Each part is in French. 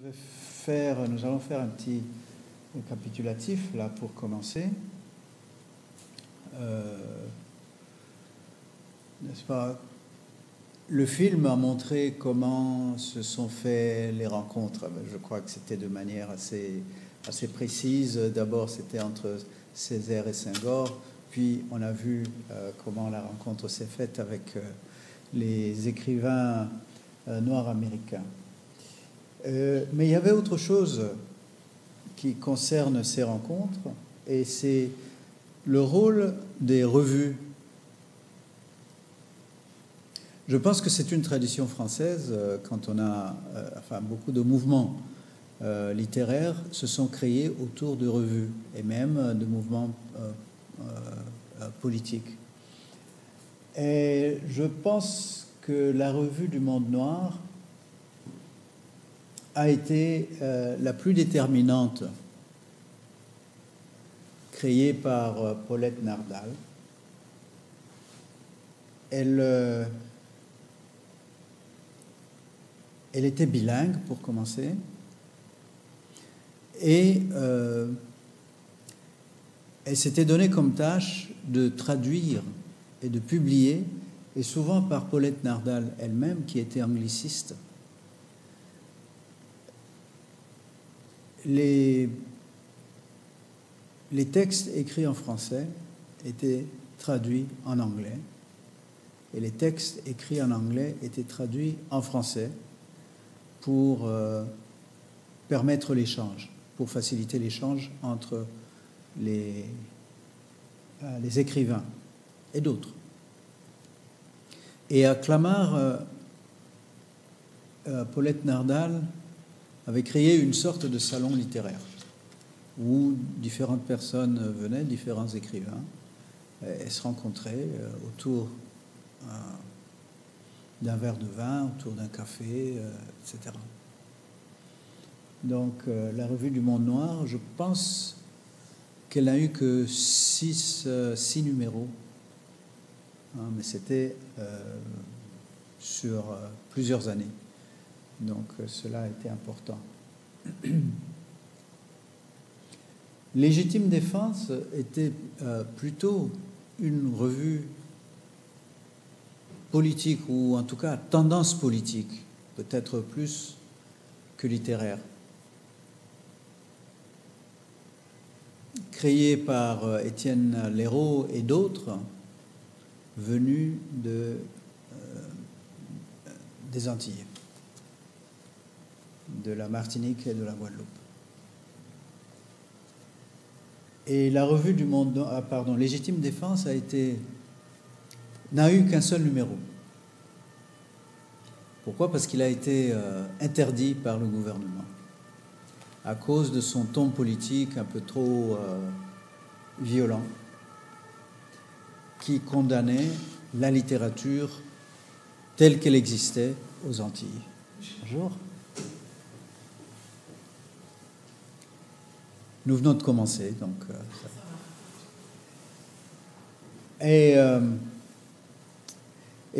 Nous allons faire un petit récapitulatif là pour commencer. N'est-ce pas? Le film a montré comment se sont fait les rencontres. Je crois que c'était de manière assez précise. D'abord, c'était entre Césaire et Senghor. Puis, on a vu comment la rencontre s'est faite avec les écrivains noirs américains. Mais il y avait autre chose qui concerne ces rencontres, et c'est le rôle des revues. Je pense que c'est une tradition française quand on a, beaucoup de mouvements littéraires se sont créés autour de revues et même de mouvements politiques. Et je pense que la revue du Monde Noir a été la plus déterminante, créée par Paulette Nardal. Elle était bilingue, pour commencer, et elle s'était donnée comme tâche de traduire et de publier, et souvent par Paulette Nardal elle-même, qui était angliciste, les textes écrits en français étaient traduits en anglais, et les textes écrits en anglais étaient traduits en français pour permettre l'échange, pour faciliter l'échange entre les écrivains et d'autres. Et à Clamart, Paulette Nardal avait créé une sorte de salon littéraire où différentes personnes venaient, différents écrivains, et se rencontraient autour d'un verre de vin, autour d'un café, etc. Donc la revue du Monde Noir, je pense qu'elle n'a eu que six numéros, mais c'était sur plusieurs années. Donc cela a été important. Légitime Défense était plutôt une revue politique, ou en tout cas tendance politique, peut-être plus que littéraire. Créée par Étienne Léraud et d'autres, venus des Antilles, de la Martinique et de la Guadeloupe. Et la revue du Monde, Légitime Défense n'a eu qu'un seul numéro. Pourquoi? Parce qu'il a été interdit par le gouvernement à cause de son ton politique un peu trop violent, qui condamnait la littérature telle qu'elle existait aux Antilles. Bonjour. Nous venons de commencer, donc. Et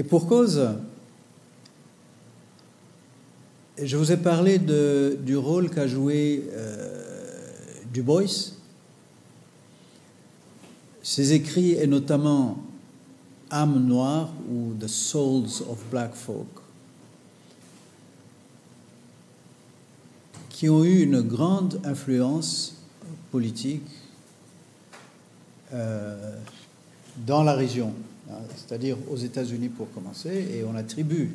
pour cause, je vous ai parlé du rôle qu'a joué Du Bois. Ses écrits, et notamment Âme noire ou The Souls of Black Folk, qui ont eu une grande influence politique dans la région, c'est-à-dire aux États-Unis pour commencer, et on attribue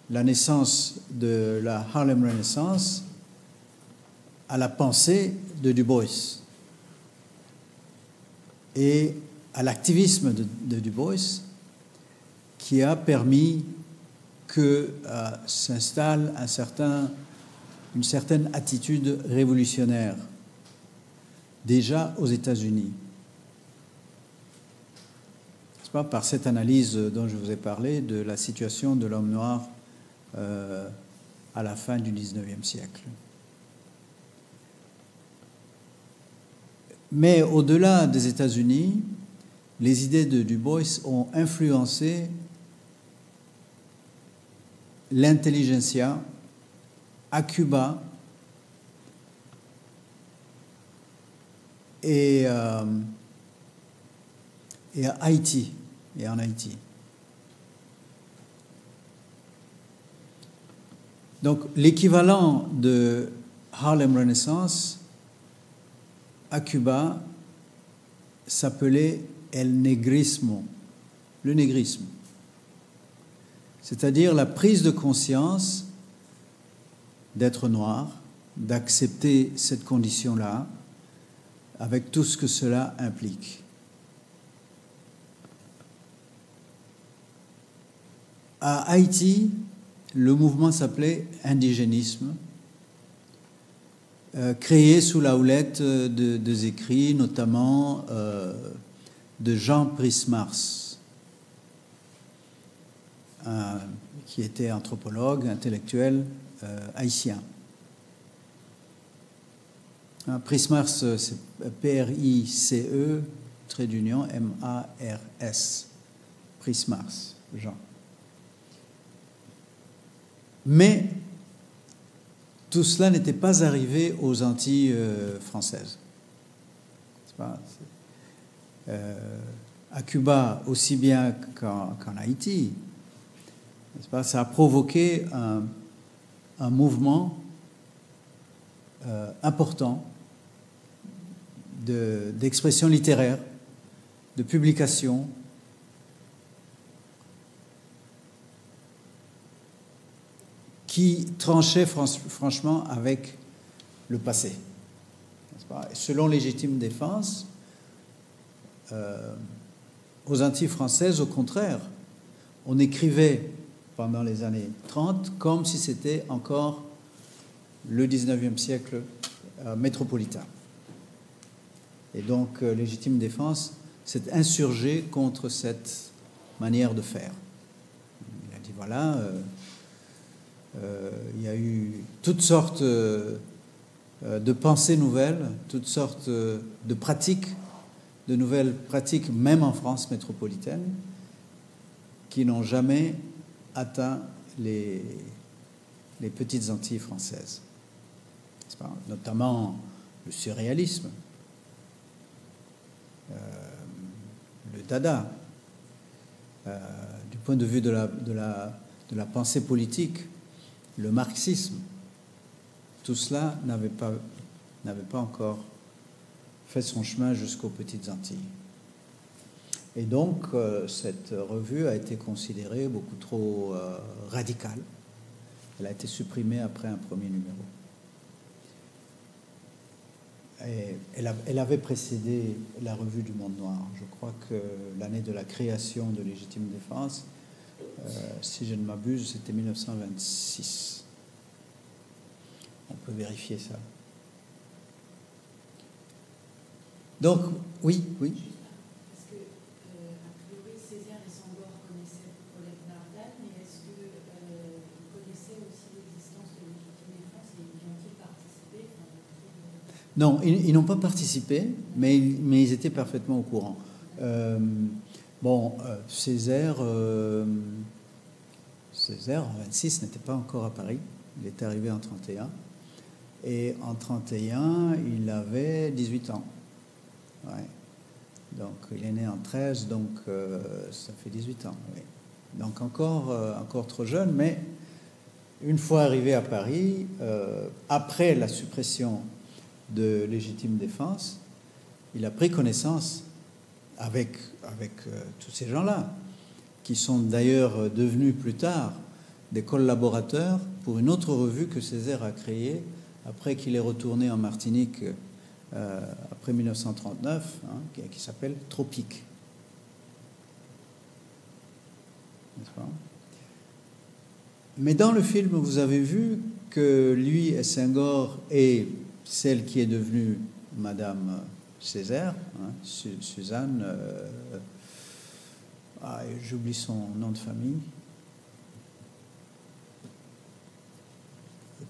la naissance de la Harlem Renaissance à la pensée de Du Bois et à l'activisme de Du Bois, qui a permis que s'installe une certaine attitude révolutionnaire déjà aux États-Unis. N'est-ce pas, par cette analyse dont je vous ai parlé de la situation de l'homme noir à la fin du XIXe siècle. Mais au-delà des États-Unis, les idées de Du Bois ont influencé l'intelligentsia à Cuba et à Haïti, et en Haïti. Donc l'équivalent de Harlem Renaissance à Cuba s'appelait El Negrismo, le négrisme. C'est-à-dire la prise de conscience d'être noir, d'accepter cette condition-là, avec tout ce que cela implique. À Haïti, le mouvement s'appelait indigénisme, créé sous la houlette de écrits, notamment de Jean Prismars, qui était anthropologue, intellectuel haïtien. Prismars, c'est P-R-I-C-E, trait d'union, M-A-R-S. Prismars, Jean. Mais tout cela n'était pas arrivé aux Antilles françaises. À Cuba, aussi bien qu'en Haïti, ça a provoqué un mouvement important d'expression littéraire, de publication, qui tranchait franchement avec le passé. N'est-ce pas? Selon Légitime Défense, aux Antilles françaises, au contraire, on écrivait pendant les années 30 comme si c'était encore le 19e siècle métropolitain. Et donc, Légitime Défense s'est insurgé contre cette manière de faire. Il a dit, voilà, il y a eu toutes sortes de pensées nouvelles, toutes sortes de pratiques, de nouvelles pratiques, même en France métropolitaine, qui n'ont jamais atteint les petites Antilles françaises. Notamment le surréalisme, le dada, du point de vue de la pensée politique, le marxisme, tout cela n'avait pas encore fait son chemin jusqu'aux petites Antilles. Et donc, cette revue a été considérée beaucoup trop radicale. Elle a été supprimée après un premier numéro. Et elle avait précédé la revue du Monde Noir. Je crois que l'année de la création de Légitime Défense, si je ne m'abuse, c'était 1926. On peut vérifier ça. Donc, oui. Parce que, a priori, Césaire et Sangor connaissaient Paulette Nardal, mais est-ce qu'ils connaissaient aussi l'existence de Légitime Défense et y ont-ils participé? Non, ils n'ont pas participé, mais ils étaient parfaitement au courant. Césaire, en 26, n'était pas encore à Paris. Il est arrivé en 31. Et en 31, il avait 18 ans. Ouais. Donc, il est né en 13, donc ça fait 18 ans. Oui. Donc, encore trop jeune, mais une fois arrivé à Paris, après la suppression de Légitime Défense, il a pris connaissance avec tous ces gens-là, qui sont d'ailleurs devenus plus tard des collaborateurs pour une autre revue que Césaire a créée après qu'il est retourné en Martinique après 1939, qui s'appelle Tropique. N'est-ce pas? Mais dans le film, vous avez vu que lui et Senghor et celle qui est devenue Madame Césaire, Suzanne, j'oublie son nom de famille,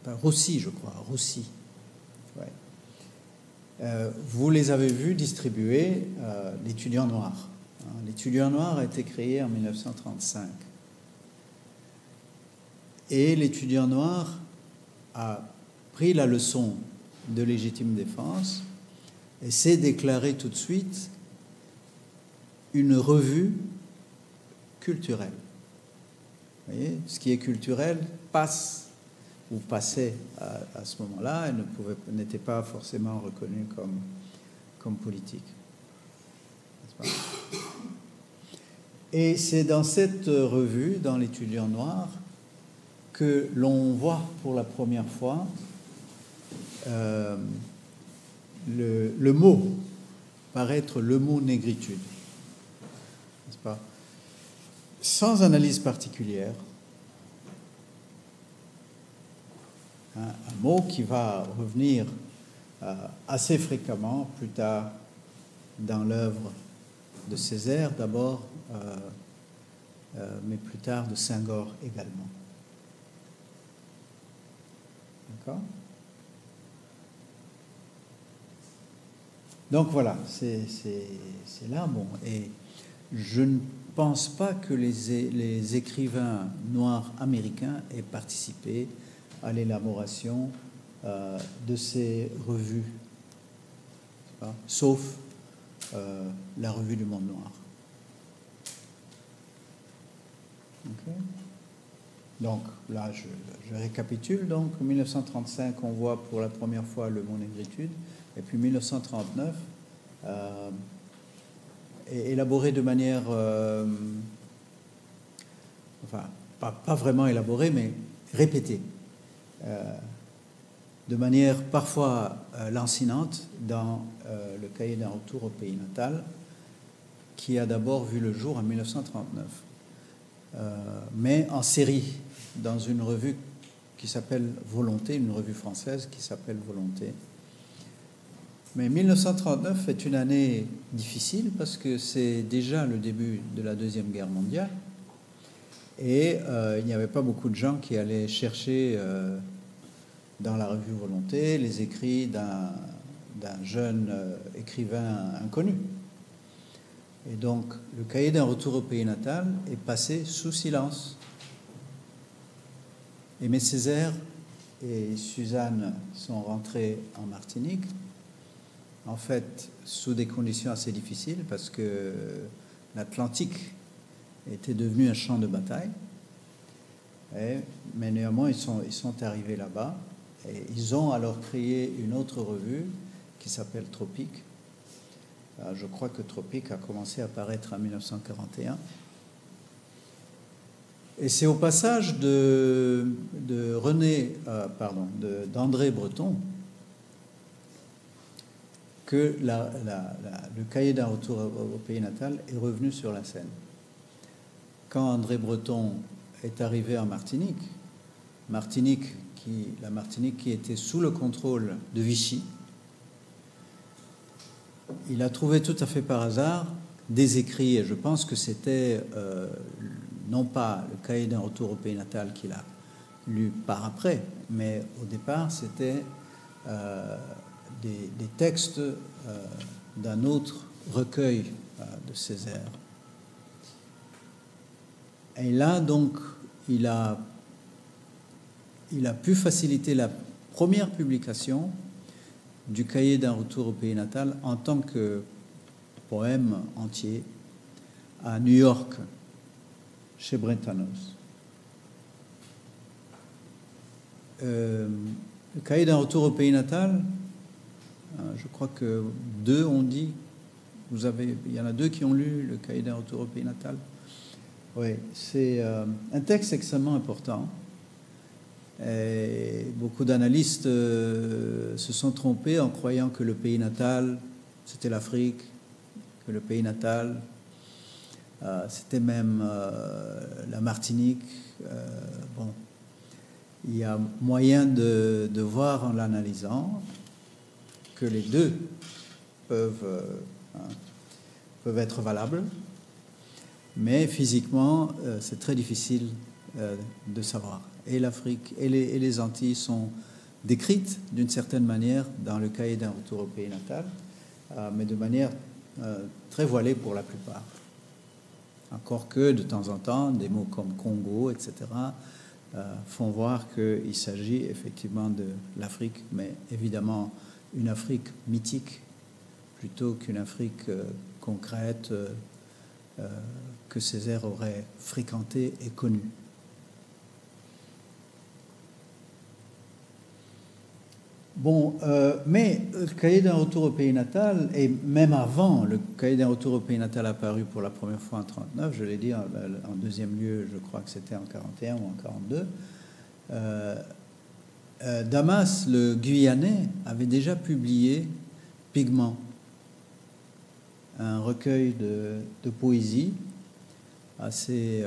Roussy, je crois, Roussy. Ouais. Vous les avez vus distribuer l'Étudiant noir. L'Étudiant noir a été créé en 1935. Et l'Étudiant noir a pris la leçon de Légitime Défense Et c'est déclaré tout de suite une revue culturelle. Vous voyez, ce qui est culturel passe ou passait à ce moment-là et n'était pas forcément reconnu comme politique. N'est-ce pas ? Et c'est dans cette revue, dans l'Étudiant noir, que l'on voit pour la première fois le mot paraître, le mot négritude, n'est-ce pas ? Sans analyse particulière, un mot qui va revenir assez fréquemment plus tard dans l'œuvre de Césaire d'abord, mais plus tard de Senghor également. D'accord ? Donc voilà, c'est là. Bon, et je ne pense pas que les écrivains noirs américains aient participé à l'élaboration de ces revues, sauf la revue du Monde Noir. Okay. Donc là, je récapitule. Donc en 1935, on voit pour la première fois le mot négritude, et puis 1939 est élaboré de manière, enfin pas vraiment élaborée, mais répétée, de manière parfois lancinante dans le cahier d'un retour au pays natal, qui a d'abord vu le jour en 1939, mais en série dans une revue qui s'appelle Volonté, une revue française qui s'appelle Volonté. Mais 1939 est une année difficile parce que c'est déjà le début de la Deuxième Guerre mondiale et il n'y avait pas beaucoup de gens qui allaient chercher dans la revue Volonté les écrits d'un jeune écrivain inconnu. Et donc le cahier d'un retour au pays natal est passé sous silence. Aimé Césaire et Suzanne sont rentrés en Martinique, en fait sous des conditions assez difficiles parce que l'Atlantique était devenu un champ de bataille. Mais néanmoins ils sont arrivés là-bas et ils ont alors créé une autre revue qui s'appelle Tropique. Je crois que Tropique a commencé à paraître en 1941. Et c'est au passage d'André Breton que le cahier d'un retour au pays natal est revenu sur la scène. Quand André Breton est arrivé en Martinique, la Martinique qui était sous le contrôle de Vichy, il a trouvé tout à fait par hasard des écrits, et je pense que c'était non pas le cahier d'un retour au pays natal qu'il a lu par après, mais au départ c'était des textes d'un autre recueil de Césaire. Et là donc il a pu faciliter la première publication du cahier d'un retour au pays natal en tant que poème entier à New York, chez Brentanos. Le cahier d'un retour au pays natal, je crois que deux ont dit, il y en a deux qui ont lu le cahier d'un retour au pays natal. Oui, c'est un texte extrêmement important. Et beaucoup d'analystes se sont trompés en croyant que le pays natal, c'était l'Afrique, que le pays natal, c'était même la Martinique. Bon, il y a moyen de voir en l'analysant que les deux peuvent être valables, mais physiquement, c'est très difficile de savoir. Et l'Afrique et les Antilles sont décrites d'une certaine manière dans le cahier d'un retour au pays natal, mais de manière très voilée pour la plupart. Encore que de temps en temps, des mots comme Congo, etc., font voir qu'il s'agit effectivement de l'Afrique, mais évidemment une Afrique mythique plutôt qu'une Afrique concrète que Césaire aurait fréquentée et connue. Bon, mais le cahier d'un retour au pays natal, et même avant, le cahier d'un retour au pays natal apparu pour la première fois en 1939, je l'ai dit, en deuxième lieu, je crois que c'était en 1941 ou en 1942, Damas, le Guyanais, avait déjà publié Pygmant, un recueil de poésie assez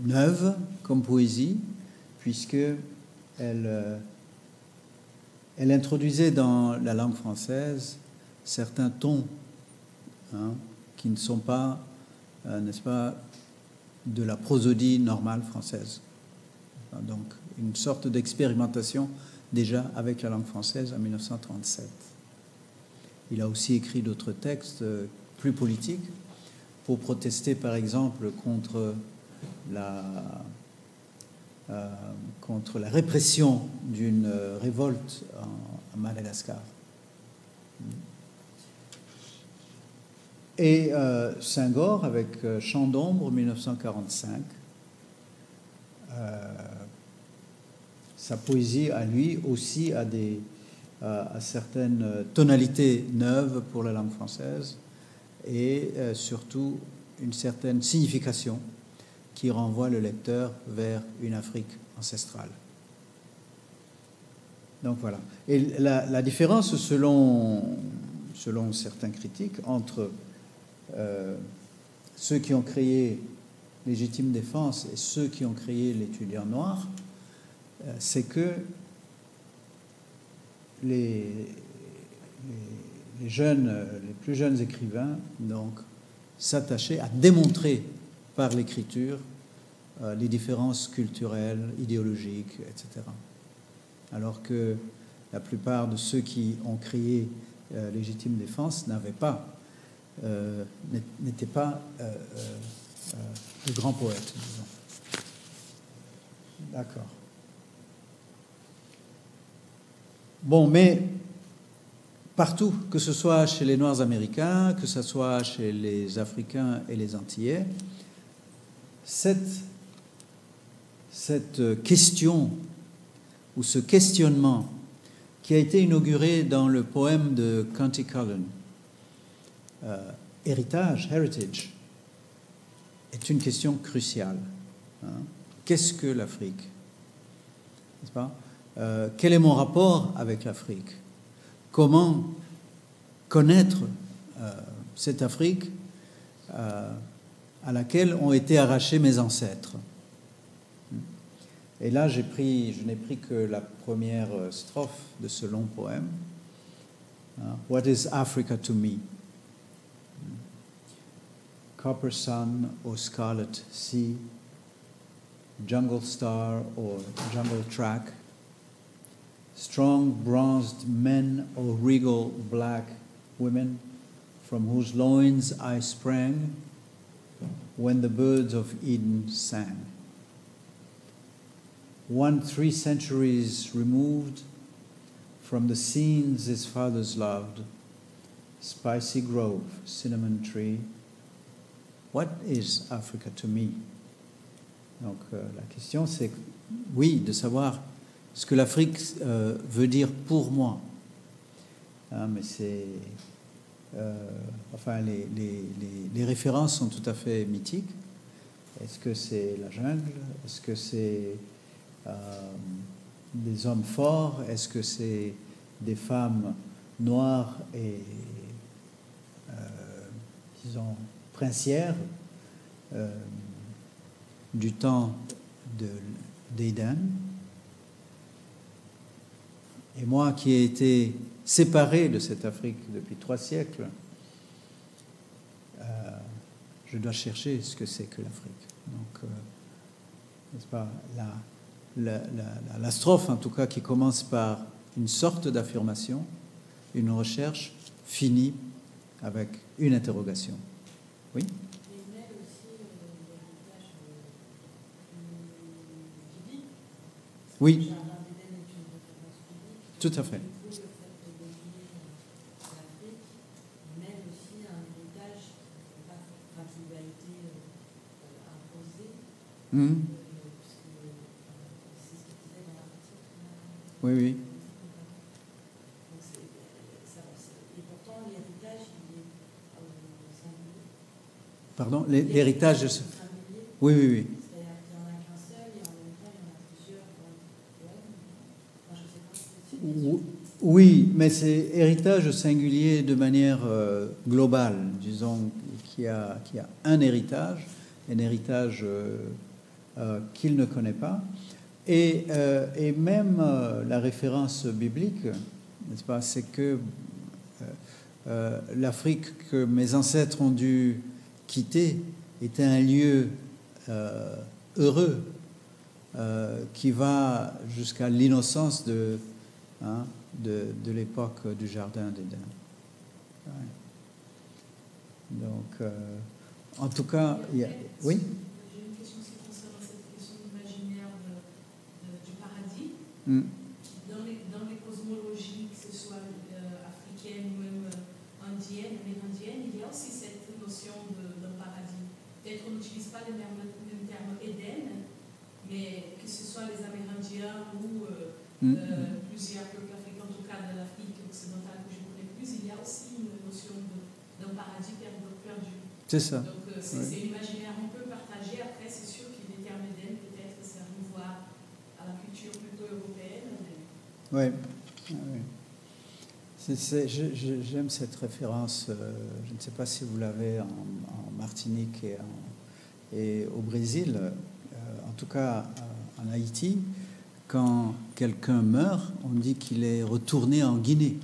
neuve comme poésie, puisqu'elle introduisait dans la langue française certains tons qui ne sont pas, n'est-ce pas, de la prosodie normale française. Donc, une sorte d'expérimentation déjà avec la langue française en 1937. Il a aussi écrit d'autres textes plus politiques pour protester, par exemple, contre la répression d'une révolte en Madagascar. Et Senghor, avec Chant d'ombre, 1945, sa poésie, à lui aussi, a certaines tonalités neuves pour la langue française et surtout une certaine signification qui renvoie le lecteur vers une Afrique ancestrale. Donc voilà. Et la différence, selon certains critiques, entre ceux qui ont créé Légitime Défense et ceux qui ont créé l'étudiant noir, c'est que les plus jeunes écrivains donc s'attachaient à démontrer par l'écriture les différences culturelles, idéologiques, etc. Alors que la plupart de ceux qui ont créé Légitime Défense n'étaient pas de grands poètes, disons. D'accord. Bon, mais partout, que ce soit chez les Noirs américains, que ce soit chez les Africains et les Antillais, cette question ou ce questionnement qui a été inauguré dans le poème de Countee Cullen, Heritage, est une question cruciale. Qu'est-ce que l'Afrique? N'est-ce pas? Quel est mon rapport avec l'Afrique? Comment connaître cette Afrique à laquelle ont été arrachés mes ancêtres? Et là, je n'ai pris que la première strophe de ce long poème. What is Africa to me? Copper sun or scarlet sea, jungle star or jungle track, strong bronzed men or regal black women from whose loins I sprang when the birds of Eden sang. 3 centuries removed from the scenes his fathers loved, spicy grove, cinnamon tree. What is Africa to me? Donc la question c'est, oui, de savoir ce que l'Afrique veut dire pour moi. Mais c'est... enfin, les références sont tout à fait mythiques. Est-ce que c'est la jungle? Est-ce que c'est des hommes forts? Est-ce que c'est des femmes noires et, disons, princières du temps d'Éden? Et moi qui ai été séparé de cette Afrique depuis 3 siècles, je dois chercher ce que c'est que l'Afrique. Donc, n'est-ce pas, la strophe, en tout cas, qui commence par une sorte d'affirmation, une recherche, finit avec une interrogation. Oui? Oui. Tout à fait. Du coup, le fait de définir l'Afrique mène aussi à un héritage qui lui a été imposé, Mhm. puisque c'est ce qu'il disait dans l'article. Oui, oui. Donc et pourtant, l'héritage, il est singulier. Pardon, l'héritage de ce... Singulier. Oui, oui, oui. C'est-à-dire qu'il n'y en a qu'un seul et en même temps, il y en a plusieurs. Ouais. Enfin, je ne sais pas si c'est Oui, mais c'est héritage singulier de manière globale, disons, qui a un héritage qu'il ne connaît pas, et même la référence biblique, n'est-ce pas, c'est que l'Afrique que mes ancêtres ont dû quitter était un lieu heureux qui va jusqu'à l'innocence de l'époque du Jardin d'Éden. Ouais. Donc, en tout cas, il y a... Oui. J'ai une question qui concerne cette question d'imaginaire du paradis. Dans les cosmologies, que ce soit africaines ou même indiennes, amérindiennes, il y a aussi cette notion d'un paradis. Peut-être qu'on n'utilise pas le même terme Éden, mais que ce soit les Amérindiens ou plusieurs peuples africains, en tout cas de l'Afrique occidentale que je connais plus, il y a aussi une notion d'un paradis perdu. C'est ça. Donc c'est l'imaginaire un peu partagé. Après, c'est sûr qu'il y a des termes Éden, peut-être ça renvoie à la culture plutôt européenne. Oui. Oui. J'aime cette référence. Je ne sais pas si vous l'avez en Martinique et au Brésil. En tout cas, en Haïti, quand quelqu'un meurt, on dit qu'il est retourné en Guinée.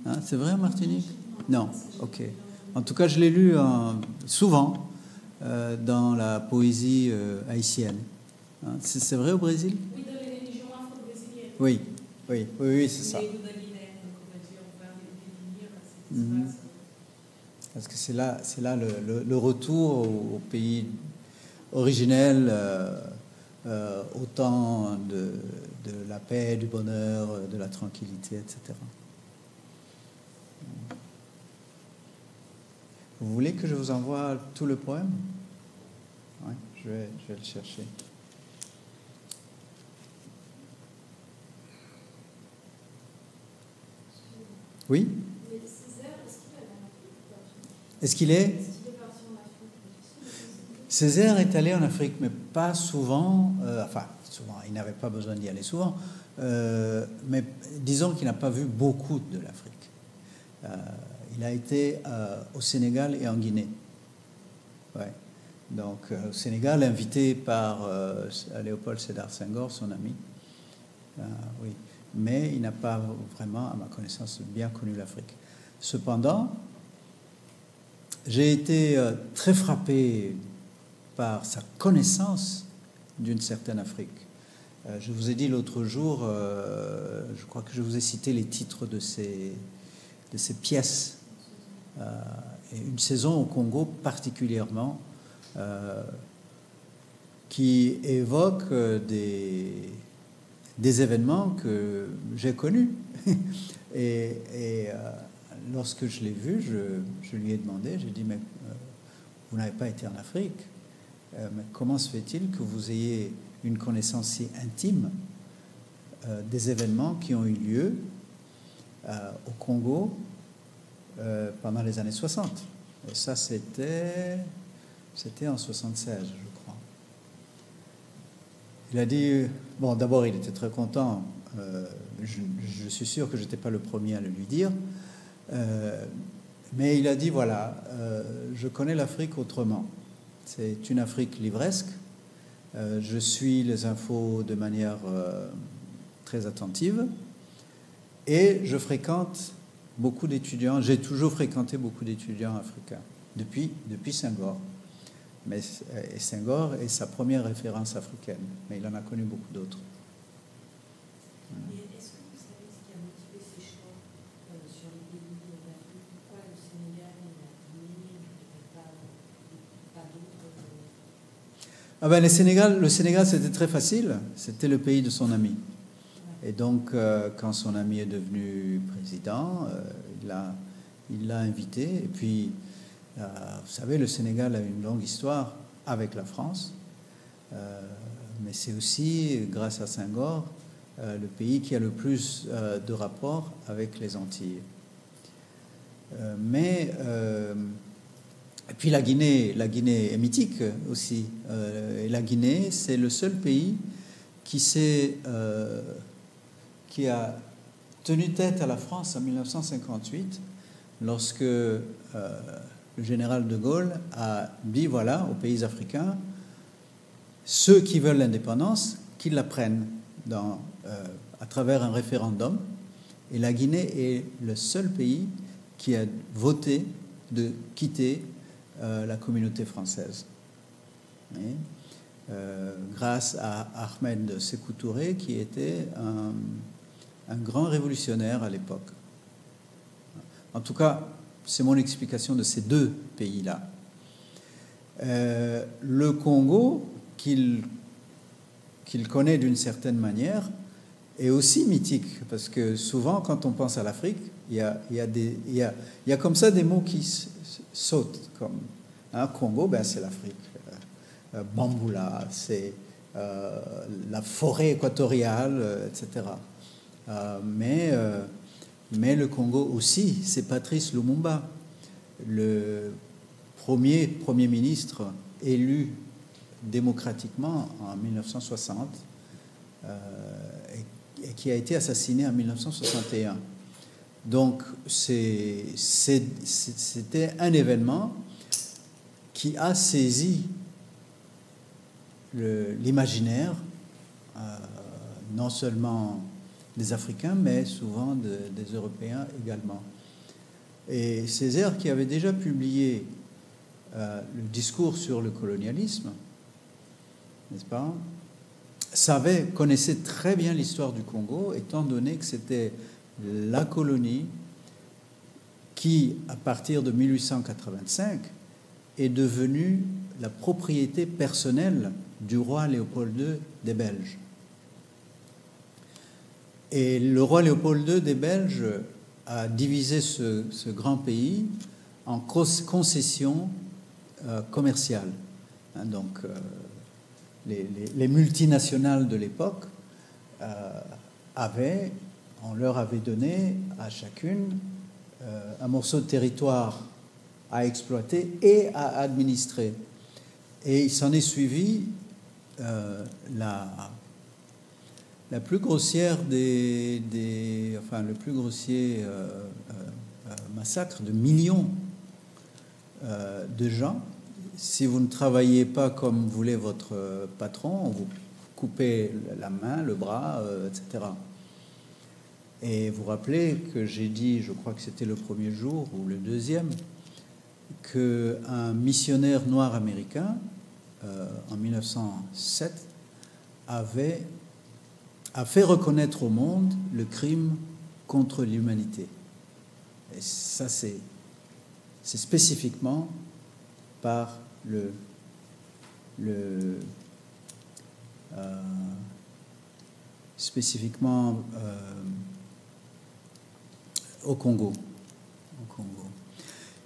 Hein, c'est vrai en Martinique? Non. Ok. En tout cas, je l'ai lu souvent dans la poésie haïtienne. Hein, c'est vrai au Brésil? Oui, dans les religions afro-brésiliennes. Oui, c'est ça. Parce que c'est là le retour au pays originel, au temps de la paix, du bonheur, de la tranquillité, etc. Vous voulez que je vous envoie tout le poème? Oui, je vais le chercher. Oui? Est-ce qu'il est? Césaire est allé en Afrique, mais pas souvent. Souvent, il n'avait pas besoin d'y aller souvent. Mais disons qu'il n'a pas vu beaucoup de l'Afrique. Il a été au Sénégal et en Guinée. Ouais. Donc, au Sénégal, invité par Léopold Sédar Senghor, son ami. Oui. Mais il n'a pas vraiment, à ma connaissance, bien connu l'Afrique. Cependant, j'ai été très frappé par sa connaissance d'une certaine Afrique. Je vous ai dit l'autre jour, je crois que je vous ai cité les titres de ces pièces. Et une saison au Congo particulièrement, qui évoque des événements que j'ai connus. et lorsque je l'ai vu, je lui ai demandé, j'ai dit, mais vous n'avez pas été en Afrique, mais comment se fait-il que vous ayez une connaissance si intime des événements qui ont eu lieu au Congo pendant les années 60? Et ça, c'était en 76, je crois. Il a dit, bon, d'abord, il était très content. Je suis sûr que je n'étais pas le premier à le lui dire. Mais il a dit, voilà, je connais l'Afrique autrement. C'est une Afrique livresque. Je suis les infos de manière très attentive. Et je fréquente beaucoup d'étudiants. J'ai toujours fréquenté beaucoup d'étudiants africains, depuis Senghor. Mais Senghor est sa première référence africaine. Mais il en a connu beaucoup d'autres. Est-ce que vous savez ce qui a motivé ces choix sur les pays d'Afrique? Pourquoi le Sénégal et la Guinée et pas d'autres Le Sénégal, c'était très facile. C'était le pays de son ami. Et donc, quand son ami est devenu président, il l'a invité. Et puis, vous savez, le Sénégal a une longue histoire avec la France, mais c'est aussi, grâce à Senghor, le pays qui a le plus de rapports avec les Antilles. Et puis la Guinée est mythique aussi. Et la Guinée, c'est le seul pays qui a tenu tête à la France en 1958, lorsque le général de Gaulle a dit, voilà, aux pays africains, ceux qui veulent l'indépendance, qu'ils la prennent à travers un référendum. Et la Guinée est le seul pays qui a voté de quitter la communauté française. Grâce à Ahmed Sékou Touré, qui était un grand révolutionnaire à l'époque. En tout cas, c'est mon explication de ces deux pays-là. Le Congo, qu'il connaît d'une certaine manière, est aussi mythique, parce que souvent, quand on pense à l'Afrique, il y a comme ça des mots qui sautent, comme Congo, ben c'est l'Afrique. Bamboula, c'est la forêt équatoriale, etc. Mais le Congo aussi, c'est Patrice Lumumba, le premier ministre élu démocratiquement en 1960 et qui a été assassiné en 1961. Donc c'était un événement qui a saisi l'imaginaire, non seulement des Africains, mais souvent des Européens également. Et Césaire, qui avait déjà publié le discours sur le colonialisme, n'est-ce pas, connaissait très bien l'histoire du Congo, étant donné que c'était la colonie qui, à partir de 1885, est devenue la propriété personnelle du roi Léopold II des Belges. Et le roi Léopold II des Belges a divisé ce grand pays en concessions commerciales. Donc, les multinationales de l'époque on leur avait donné à chacune un morceau de territoire à exploiter et à administrer. Et il s'en est suivi la plus grossière le plus grossier massacre de millions de gens. Si vous ne travaillez pas comme voulait votre patron, on vous coupez la main, le bras, etc. Et vous rappelez que j'ai dit, je crois que c'était le premier jour ou le deuxième, qu'un missionnaire noir américain, en 1907, a fait reconnaître au monde le crime contre l'humanité. Et ça, c'est spécifiquement par au Congo.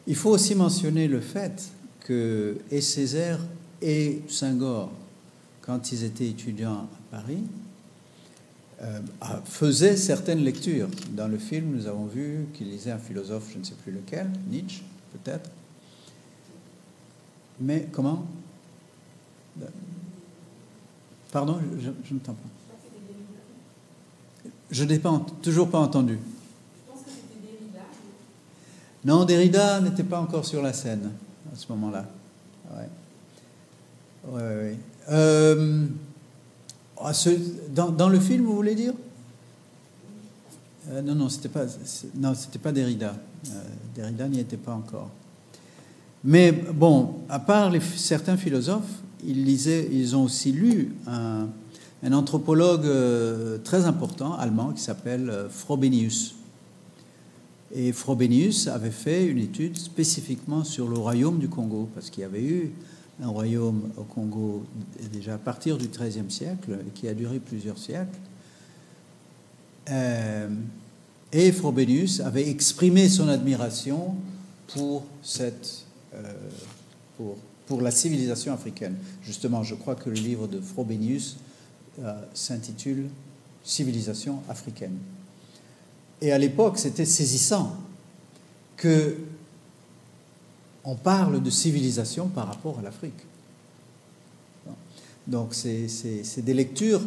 Il faut aussi mentionner le fait que et Césaire et Senghor, quand ils étaient étudiants à Paris, faisaient certaines lectures. Dans le film, nous avons vu qu'il lisait un philosophe, je ne sais plus lequel, Nietzsche, peut-être. Mais comment? Pardon, je ne t'entends pas. Je n'ai toujours pas entendu. Je pense que c'était Derrida. Non, Derrida n'était pas encore sur la scène à ce moment-là. Ouais. Dans le film, vous voulez dire? Non, c'était pas Derrida. Derrida n'y était pas encore. Mais bon, à part certains philosophes, ils ont aussi lu un anthropologue très important, allemand, qui s'appelle Frobenius. Et Frobenius avait fait une étude spécifiquement sur le royaume du Congo, parce qu'il y avait eu un royaume au Congo déjà à partir du XIIIe siècle, qui a duré plusieurs siècles. Et Frobenius avait exprimé son admiration pour, pour la civilisation africaine. Justement, je crois que le livre de Frobenius s'intitule « Civilisation africaine ». Et à l'époque, c'était saisissant que on parle de civilisation par rapport à l'Afrique. Donc, c'est des lectures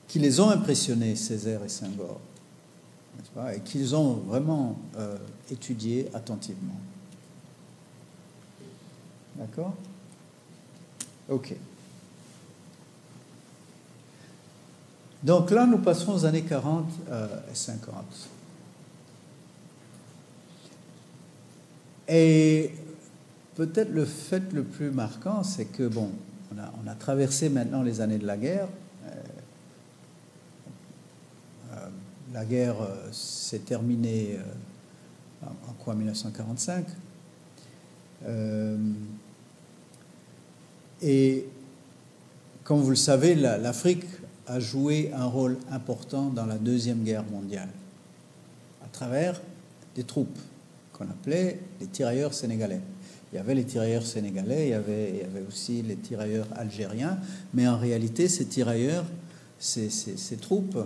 qui les ont impressionnés, Césaire et Senghor, n'est-ce pas, et qu'ils ont vraiment étudiées attentivement. D'accord? OK. Donc là, nous passerons aux années 40 et 50. Et peut-être le fait le plus marquant, c'est que, bon, on a traversé maintenant les années de la guerre. La guerre s'est terminée en quoi, 1945. Et comme vous le savez, l'Afrique a joué un rôle important dans la Deuxième Guerre mondiale à travers des troupes qu'on appelait les tirailleurs sénégalais. Il y avait les tirailleurs sénégalais, il y avait aussi les tirailleurs algériens, mais en réalité, ces tirailleurs, ces troupes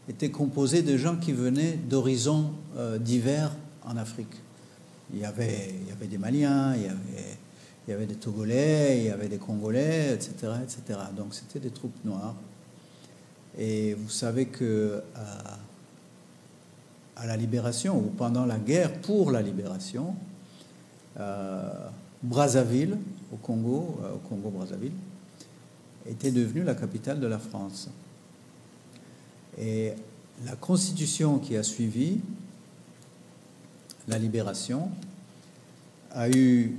étaient composées de gens qui venaient d'horizons divers en Afrique. Il y avait des Maliens, il y avait des Togolais, il y avait des Congolais, etc., etc. Donc c'était des troupes noires. Et vous savez que à la libération, ou pendant la guerre pour la libération, Brazzaville, au Congo-Brazzaville, était devenue la capitale de la France. Et la constitution qui a suivi la libération a eu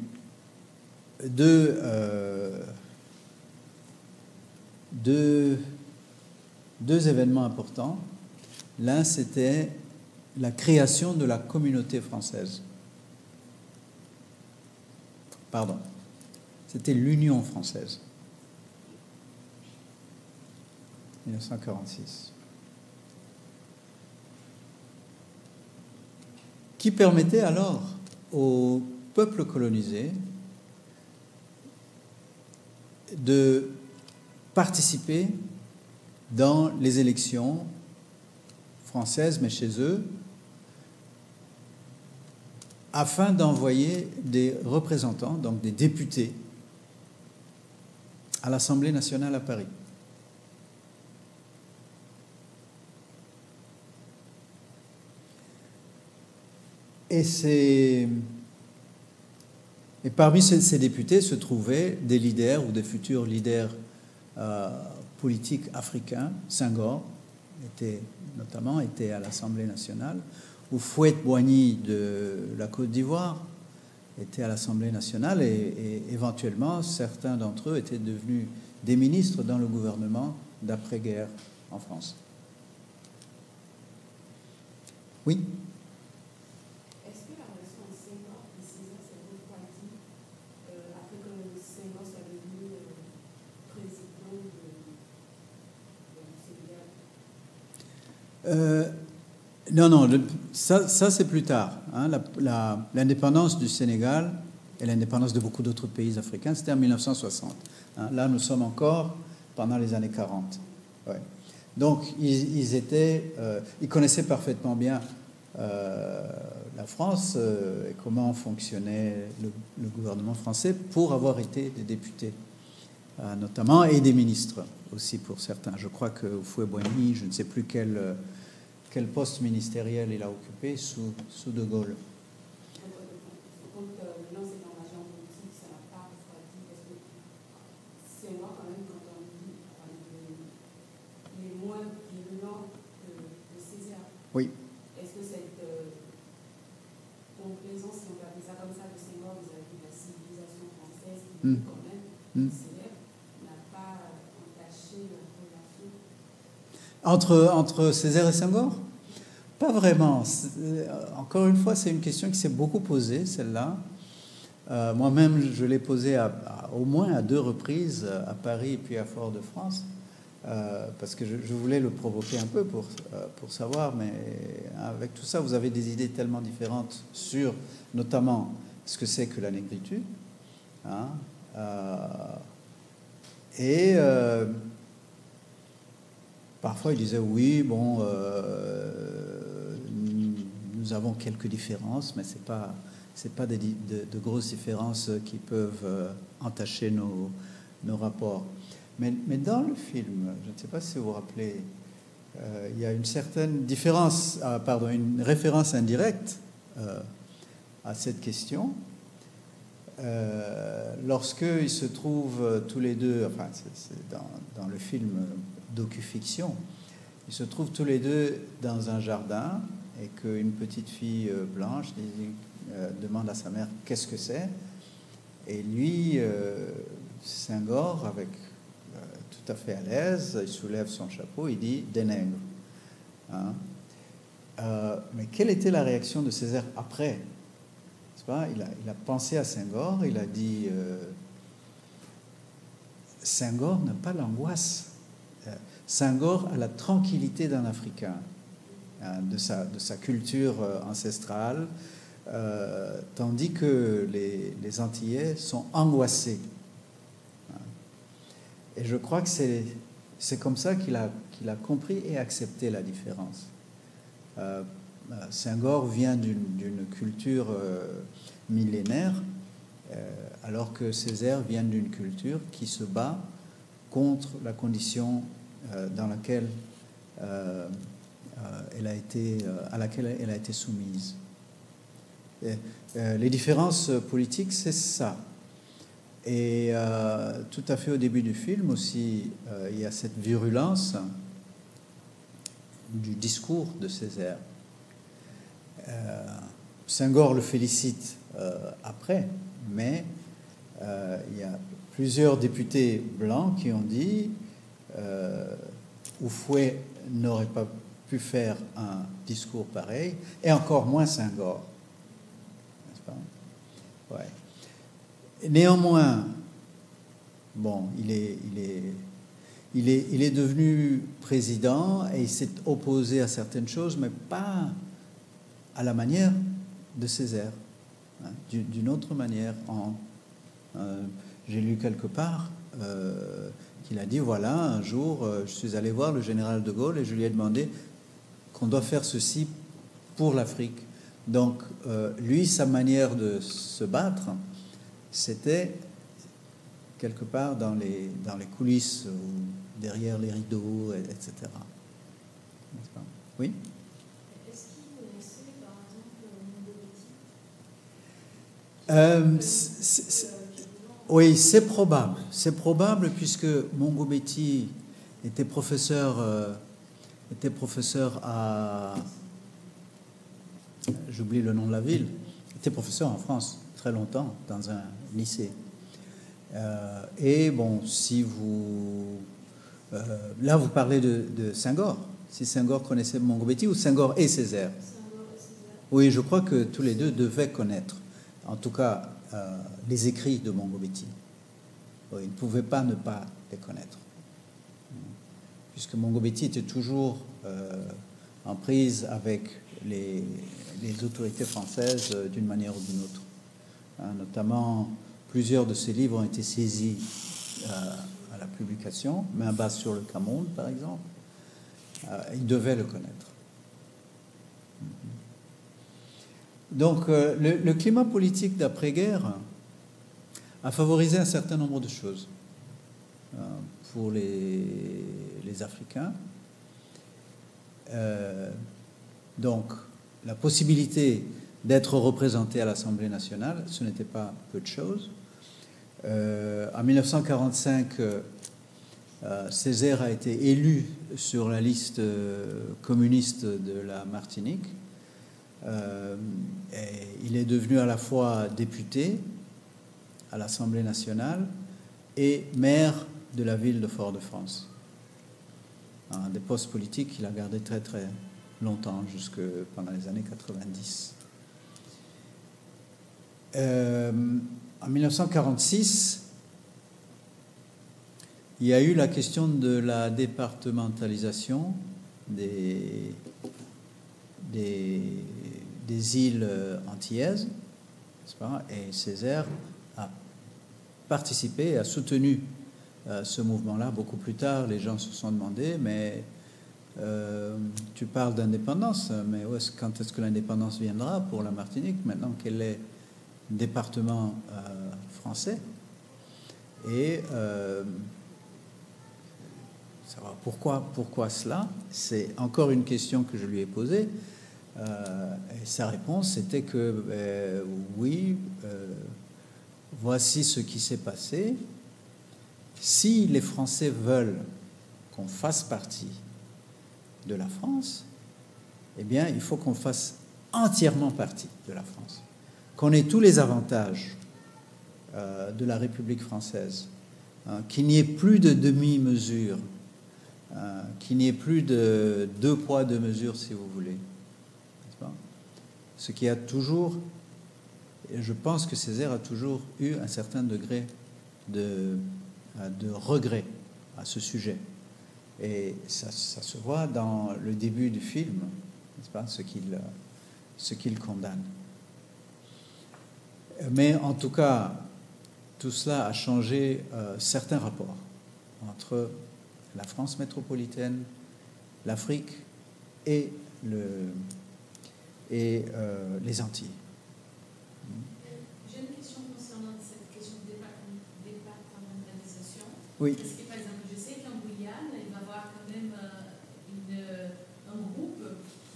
deux événements importants. L'un, c'était la création de la communauté française. Pardon, c'était l'Union française, 1946, qui permettait alors aux peuples colonisés de participer dans les élections françaises, mais chez eux, afin d'envoyer des représentants, donc des députés, à l'Assemblée nationale à Paris. Et parmi ces députés se trouvaient des leaders ou des futurs leaders politiques africains. Senghor notamment était à l'Assemblée nationale, ou Houphouët-Boigny de la Côte d'Ivoire était à l'Assemblée nationale, et éventuellement certains d'entre eux étaient devenus des ministres dans le gouvernement d'après-guerre en France. Oui? Est-ce que la relation entre Senghor et Césaire s'est refroidie après que Senghor soit devenu président du Sénégal? Non, ça c'est plus tard. Hein. L'indépendance du Sénégal et l'indépendance de beaucoup d'autres pays africains, c'était en 1960. Hein. Là, nous sommes encore pendant les années 40. Ouais. Donc, ils connaissaient parfaitement bien la France et comment fonctionnait le gouvernement français pour avoir été des députés, notamment, et des ministres aussi pour certains. Je crois que Houphouët-Boigny, je ne sais plus quel poste ministériel il a occupé sous De Gaulle. Donc, maintenant, c'est dans la géopolitique, ça n'a pas refroidi, parce que c'est moi, quand même, quand on dit les moins virulents de Césaire. Oui. Est-ce que cette complaisance, si on peut appeler ça comme ça, de Senghor vis-à-vis de la civilisation française, qui quand même, Césaire, n'a pas entaché la relation Entre Césaire et Senghor? Pas vraiment. Encore une fois, c'est une question qui s'est beaucoup posée, celle-là. Moi-même, je l'ai posée au moins à 2 reprises, à Paris et puis à Fort-de-France. parce que je voulais le provoquer un peu pour savoir, mais avec tout ça, vous avez des idées tellement différentes sur, notamment, ce que c'est que la négritude. Hein, et parfois, il disait, oui, bon, nous avons quelques différences, mais c'est pas de grosses différences qui peuvent entacher nos rapports. Mais dans le film, je ne sais pas si vous vous rappelez, il y a une certaine différence, une référence indirecte à cette question. Lorsqu'ils se trouvent tous les deux, enfin c'est dans le film docu-fiction, ils se trouvent tous les deux dans un jardin et qu'une petite fille blanche demande à sa mère qu'est-ce que c'est, et lui, Senghor, avec tout à fait à l'aise, il soulève son chapeau, il dit « des nègres hein. ». Mais quelle était la réaction de Césaire après? Il a pensé à Senghor, il a dit Senghor n'a pas l'angoisse. Senghor a la tranquillité d'un Africain, hein, de sa culture ancestrale, tandis que les Antillais sont angoissés. Et je crois que c'est comme ça qu'il a compris et accepté la différence. Senghor vient d'une culture millénaire, alors que Césaire vient d'une culture qui se bat contre la condition dans laquelle à laquelle elle a été soumise. Les différences politiques, c'est ça. Et tout à fait au début du film aussi, il y a cette virulence du discours de Césaire. Senghor le félicite après, mais il y a plusieurs députés blancs qui ont dit Houphouët n'aurait pas pu faire un discours pareil, et encore moins Senghor. N'est-ce pas? Ouais. Néanmoins, bon, il est devenu président et il s'est opposé à certaines choses, mais pas à la manière de Césaire, hein, d'une autre manière. J'ai lu quelque part qu'il a dit, voilà, un jour, je suis allé voir le général de Gaulle et je lui ai demandé qu'on doit faire ceci pour l'Afrique. Donc, lui, sa manière de se battre, c'était quelque part dans les coulisses, ou derrière les rideaux, etc. Oui? Est-ce qu'il connaissait, par exemple, Mongobetti? Oui, c'est probable. C'est probable puisque Mongobetti était professeur à... J'oublie le nom de la ville. Était professeur en France très longtemps dans un lycée. Et bon, si vous... là, vous parlez de Senghor. Si Senghor connaissait Mongobetti ou Senghor et Césaire? Senghor et Césaire. Oui, je crois que tous les deux devaient connaître. En tout cas, les écrits de Mongobetti. Ils ne pouvaient pas ne pas les connaître. Puisque Mongobetti était toujours en prise avec les autorités françaises d'une manière ou d'une autre. Notamment, plusieurs de ses livres ont été saisis à la publication. Main basse sur le Cameroun, par exemple. Il devait le connaître. Donc, le climat politique d'après-guerre a favorisé un certain nombre de choses pour les Africains. Donc, la possibilité d'être représenté à l'Assemblée nationale, ce n'était pas peu de choses. En 1945, Césaire a été élu sur la liste communiste de la Martinique. Et il est devenu à la fois député à l'Assemblée nationale et maire de la ville de Fort-de-France. Des postes politiques qu'il a gardé très très longtemps, jusque pendant les années 90. En 1946, il y a eu la question de la départementalisation des îles antillaises, n'est-ce pas? Et Césaire a participé, a soutenu ce mouvement-là. Beaucoup plus tard, les gens se sont demandé, mais tu parles d'indépendance, mais quand est-ce que l'indépendance viendra pour la Martinique, maintenant qu'elle est département français? Et pourquoi cela? C'est encore une question que je lui ai posée. Et sa réponse était que oui, voici ce qui s'est passé. Si les Français veulent qu'on fasse partie de la France, eh bien, il faut qu'on fasse entièrement partie de la France, qu'on ait tous les avantages de la République française, qu'il n'y ait plus de demi-mesure, qu'il n'y ait plus de deux poids, deux mesures, si vous voulez. Ce qui a toujours, et je pense que Césaire a toujours eu un certain degré de regret à ce sujet. Et ça se voit dans le début du film, n'est-ce pas, ce qu'il condamne. Mais en tout cas, tout cela a changé certains rapports entre la France métropolitaine, l'Afrique et les Antilles. J'ai une question concernant cette question de départementalisation. Oui. Parce que, par exemple, je sais qu'en Guyane, il va y avoir quand même un groupe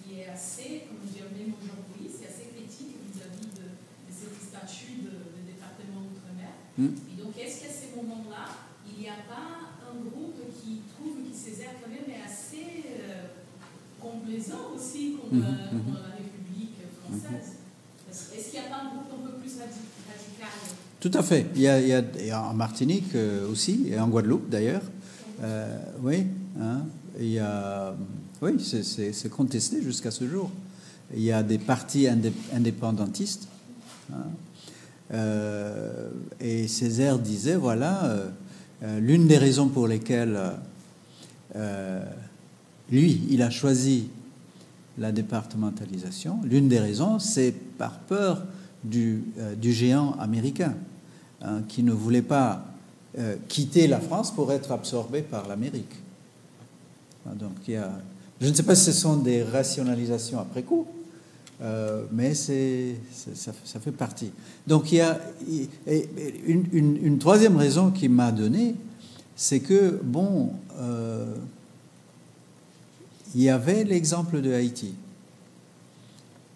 qui est assez, comment dire, même aujourd'hui, c'est assez critique vis-à-vis de cet statut de département d'outre-mer. Et donc, est-ce qu'à ces moments-là, il n'y a pas un groupe qui trouve que Césaire quand même est assez complaisant aussi pour la République française? Est-ce qu'il n'y a pas un groupe un peu plus radical? Tout à fait. Il y a en Martinique aussi, et en Guadeloupe d'ailleurs. Oui, hein, oui, c'est contesté jusqu'à ce jour. Il y a des partis indépendantistes. Hein, et Césaire disait, voilà, l'une des raisons pour lesquelles lui, il a choisi la départementalisation, l'une des raisons, c'est par peur du géant américain, hein, qui ne voulait pas quitter la France pour être absorbé par l'Amérique. Donc, je ne sais pas si ce sont des rationalisations après coup, mais ça fait partie. Donc, il y a une troisième raison qu'il m'a donnée, c'est que, bon, il y avait l'exemple de Haïti.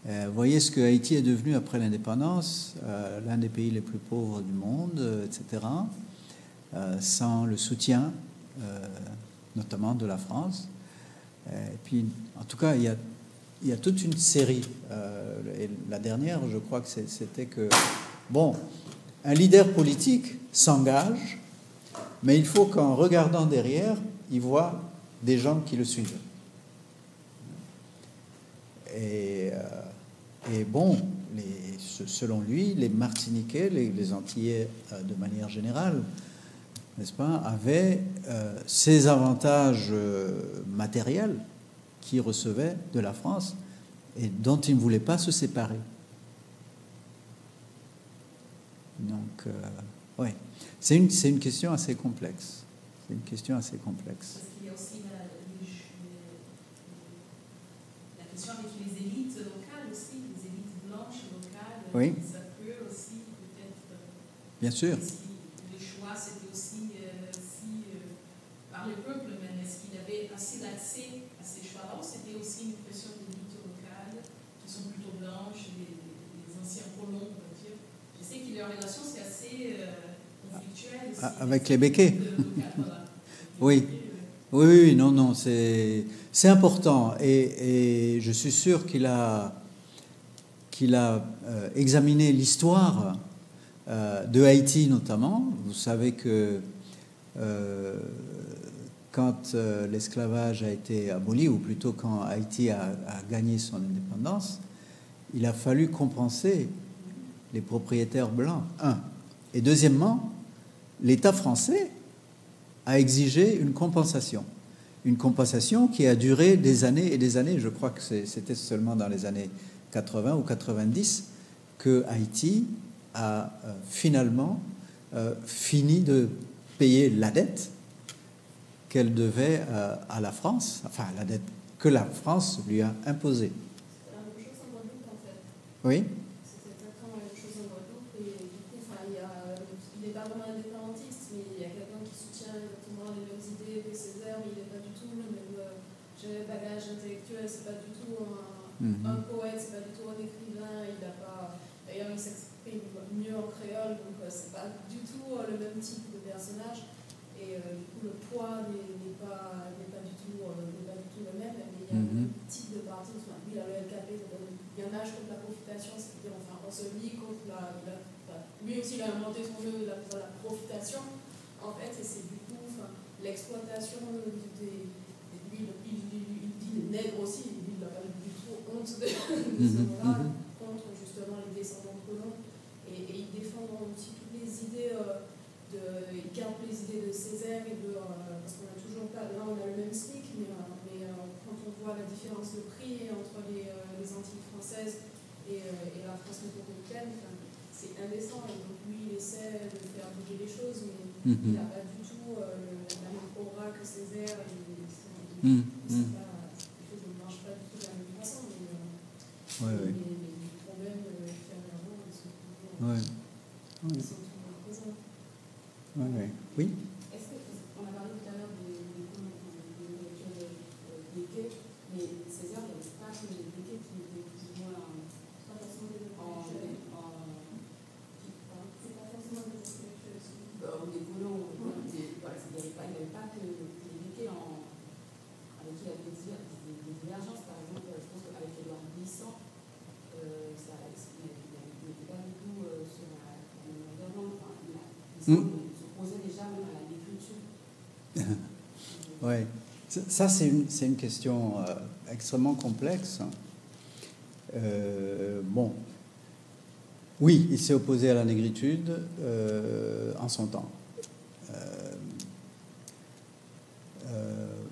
Vous voyez ce que Haïti est devenu après l'indépendance, l'un des pays les plus pauvres du monde, etc., sans le soutien, notamment de la France. Et puis, en tout cas, il y a toute une série. Et la dernière, je crois que c'était que, bon, un leader politique s'engage, mais il faut qu'en regardant derrière, il voit des gens qui le suivent. Et bon, selon lui, les Martiniquais, les Antillais de manière générale, n'est-ce pas, avaient ces avantages matériels qu'ils recevaient de la France et dont ils ne voulaient pas se séparer. Donc, oui, c'est une question assez complexe. C'est une question assez complexe. Parce qu'il y a aussi la question avec les élites locales aussi, les élites blanches locales. Oui. Ça peut aussi peut-être. Bien sûr. Le choix, c'était aussi par le peuple, mais est-ce qu'il avait assez d'accès à ces choix-là? C'était aussi une question d'élites locales qui sont plutôt blanches, les anciens colons, on va dire. Je sais que leur relation, c'est assez conflictuelle. Avec les béquets. Oui. Oui, non, c'est important. Et je suis sûr qu'il a examiné l'histoire de Haïti notamment. Vous savez que quand l'esclavage a été aboli, ou plutôt quand Haïti a gagné son indépendance, il a fallu compenser les propriétaires blancs, un. Et deuxièmement, l'État français a exigé une compensation. Une compensation qui a duré des années et des années. Je crois que c'était seulement dans les années 80 ou 90 que Haïti a finalement fini de payer la dette qu'elle devait à la France, enfin la dette que la France lui a imposée. C'est la même chose en Guadeloupe en fait. Oui. C'est exactement la même chose en Guadeloupe et du coup, enfin, il n'est pas vraiment indépendantiste, mais il y a quelqu'un qui soutient exactement les mêmes idées que Césaire, mais il n'est pas du tout le même bagage intellectuel, c'est pas du tout un poète, c'est pas du tout un écrivain, il n'a pas. D'ailleurs, il s'exprime mieux en créole, donc c'est pas du tout le même type de personnage. Et du coup, le poids n'est pas du tout le même, mais il y a un type de parti. Lui, il a le LKP, il y en a contre la profitation, c'est-à-dire, enfin, on se lit contre lui aussi, il a inventé son jeu de la profitation, en fait, et c'est du coup l'exploitation lui, il dit les nègres aussi, lui, il n'a pas du tout honte de ce moral contre justement les descendants de colons, et il défend aussi toutes les idées. Il garde les idées de Césaire et parce qu'on a toujours pas, là on a le même SMIC, mais quand on voit la différence de prix entre les Antilles françaises et la France métropolitaine, c'est indécent, et donc lui il essaie de faire bouger les choses, mais il n'a pas du tout la même aura que Césaire, et c'est pas, les choses ne marchent pas du tout de la même façon, mais les problèmes qu'il y a avant, ils sont toujours présents. Oui. Est-ce qu'on a parlé tout à l'heure des lectures des quais, mais Césaire, il n'y avait pas que les quais qui étaient plus ou moins pas forcément des des colons, il n'y avait pas que les quais avec qui il y avait des divergences. Par exemple, je pense qu'avec Édouard Glissant, il n'était pas du tout sur la même longueur d'onde. Il s'opposait déjà même à l'écriture. Oui, ça c'est une question extrêmement complexe. Bon, oui, il s'est opposé à la négritude en son temps.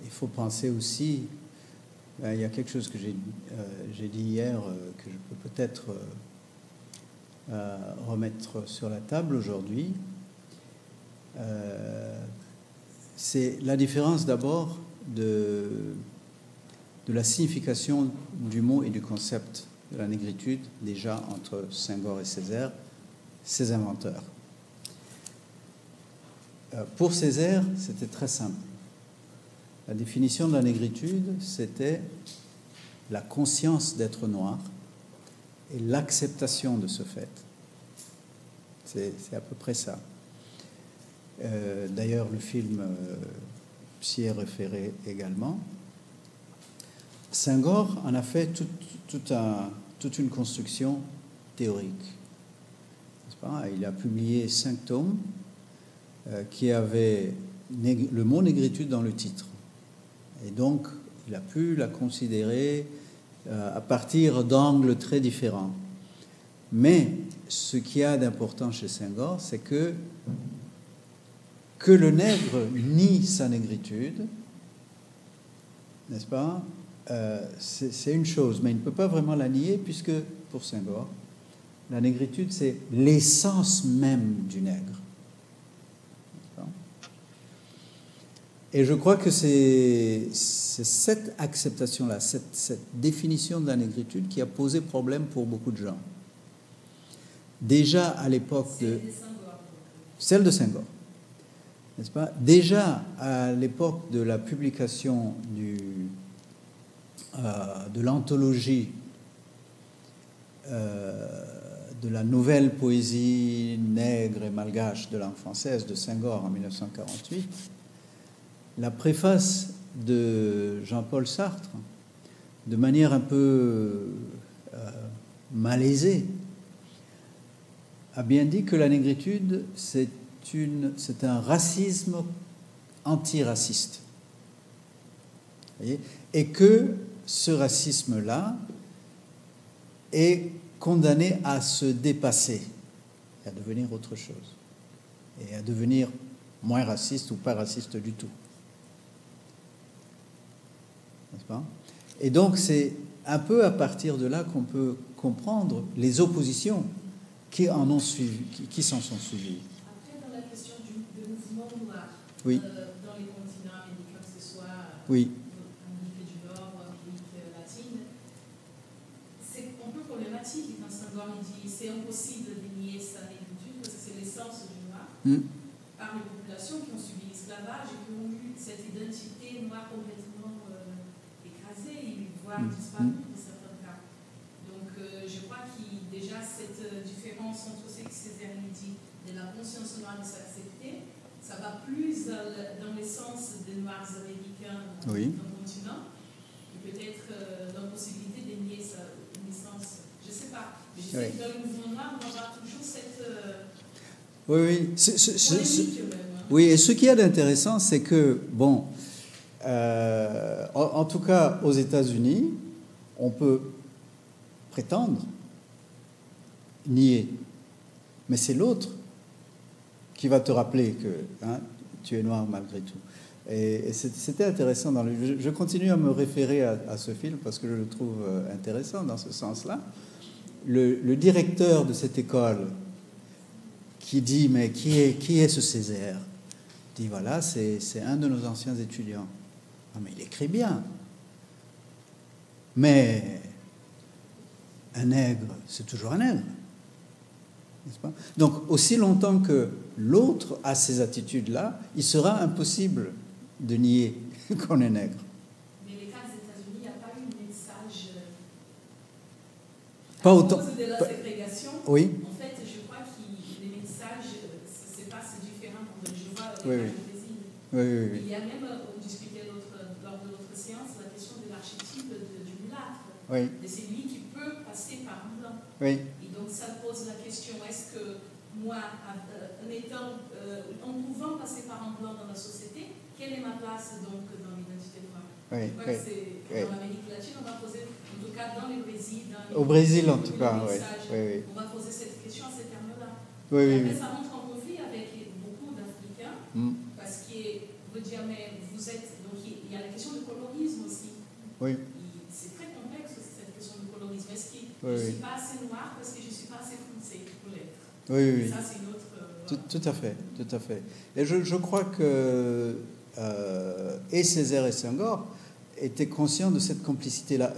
Il faut penser aussi, il y a quelque chose que j'ai dit hier que je peux peut-être remettre sur la table aujourd'hui. C'est la différence d'abord de la signification du mot et du concept de la négritude déjà entre Senghor et Césaire, ses inventeurs. Pour Césaire, c'était très simple. La définition de la négritude, c'était la conscience d'être noir et l'acceptation de ce fait. C'est à peu près ça. D'ailleurs, le film s'y est référé également. Senghor en a fait toute une construction théorique. N'est-ce pas ? Il a publié 5 tomes qui avaient le mot négritude dans le titre. Et donc, il a pu la considérer à partir d'angles très différents. Mais ce qu'il y a d'important chez Senghor, c'est que le nègre nie sa négritude, n'est-ce pas ? C'est une chose, mais il ne peut pas vraiment la nier, puisque, pour Senghor, la négritude, c'est l'essence même du nègre. Et je crois que c'est cette acceptation-là, cette définition de la négritude qui a posé problème pour beaucoup de gens. Déjà à l'époque de... Celle de Senghor. N'est-ce pas ? Déjà à l'époque de la publication de l'anthologie de la nouvelle poésie nègre et malgache de langue française de Senghor en 1948, la préface de Jean-Paul Sartre, de manière un peu malaisée, a bien dit que la négritude, c'est un racisme antiraciste. Voyez ? Et que ce racisme-là est condamné à se dépasser, à devenir autre chose, et à devenir moins raciste ou pas raciste du tout. N'est-ce pas? Et donc, c'est un peu à partir de là qu'on peut comprendre les oppositions qui en ont suivi, qui s'en sont suivies. Après, dans la question du mouvement noir, Oui. Dans les continents américains, que ce soit Oui. Amérique du Nord ou Amérique latine, c'est un peu problématique quand Senghor dit c'est impossible de nier sa négritude parce que c'est l'essence du noir par les populations qui ont subi l'esclavage et qui ont eu cette identité noire complètement écrasée, voire disparue dans certains cas. Donc je crois qu'il déjà cette différence entre ce que Césaire nous dit de la conscience noire de s'accepter, ça va plus dans l'essence des Noirs américains dans le continent, et peut-être l'impossibilité de nier sa naissance. Je ne sais pas. Mais je sais que dans le mouvement noir, on va avoir toujours cette polémique même. Oui, et ce qu'il y a d'intéressant, c'est que, bon, en tout cas aux États-Unis, on peut prétendre nier, mais c'est l'autre qui va te rappeler que tu es noir malgré tout. Et c'était intéressant. Je continue à me référer à ce film parce que je le trouve intéressant dans ce sens-là. Le directeur de cette école qui dit « Mais qui est ce Césaire ?» dit « Voilà, c'est un de nos anciens étudiants. » Ah, mais il écrit bien. Mais un nègre, c'est toujours un nègre. N'est-ce pas? Donc, aussi longtemps que l'autre a ces attitudes-là, il sera impossible de nier qu'on est nègre. Mais les cas des États-Unis, il n'y a pas eu un message pas autant de la ségrégation. Oui. En fait, je crois que les messages, c'est pas si différent. Je vois oui, le Brésil. Oui. Il y a même, on discutait lors de notre séance, la question de l'archétype du mulâtre. Oui. De celui qui peut passer par un blanc. Oui. Et donc, ça pose la question, est-ce que moi, en pouvant passer par un blanc dans la société, quelle est ma place donc dans l'identité noire? Je crois que c'est dans l'Amérique latine, on va poser, en tout cas dans le Brésil, au Brésil en tout cas, on va poser cette question à ces termes-là. Oui. Ça montre un conflit avec beaucoup d'Africains, parce qu'ils veut dire, mais vous êtes, donc il y a la question du colorisme aussi. Oui. C'est très complexe aussi, cette question du colorisme. Est-ce que je ne suis pas assez noir parce que je ne suis pas assez foncé pour l'être? Oui. Ça, c'est une autre... Tout à fait. Et je crois que et Césaire et Senghor étaient conscients de cette complexité-là.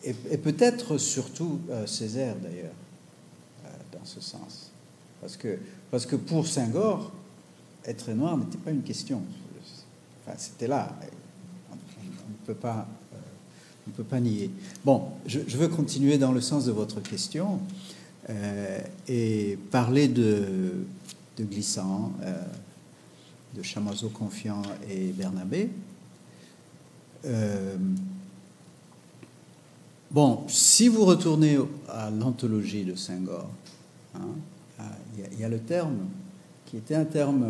Et peut-être surtout Césaire, d'ailleurs, dans ce sens. Parce que pour Senghor, être noir n'était pas une question. Enfin, c'était là. On ne peut pas nier. Bon, je veux continuer dans le sens de votre question et parler de Glissant, de Chamoiseau Confiant et Bernabé. Bon, si vous retournez à l'anthologie de Senghor, il y a le terme qui était un terme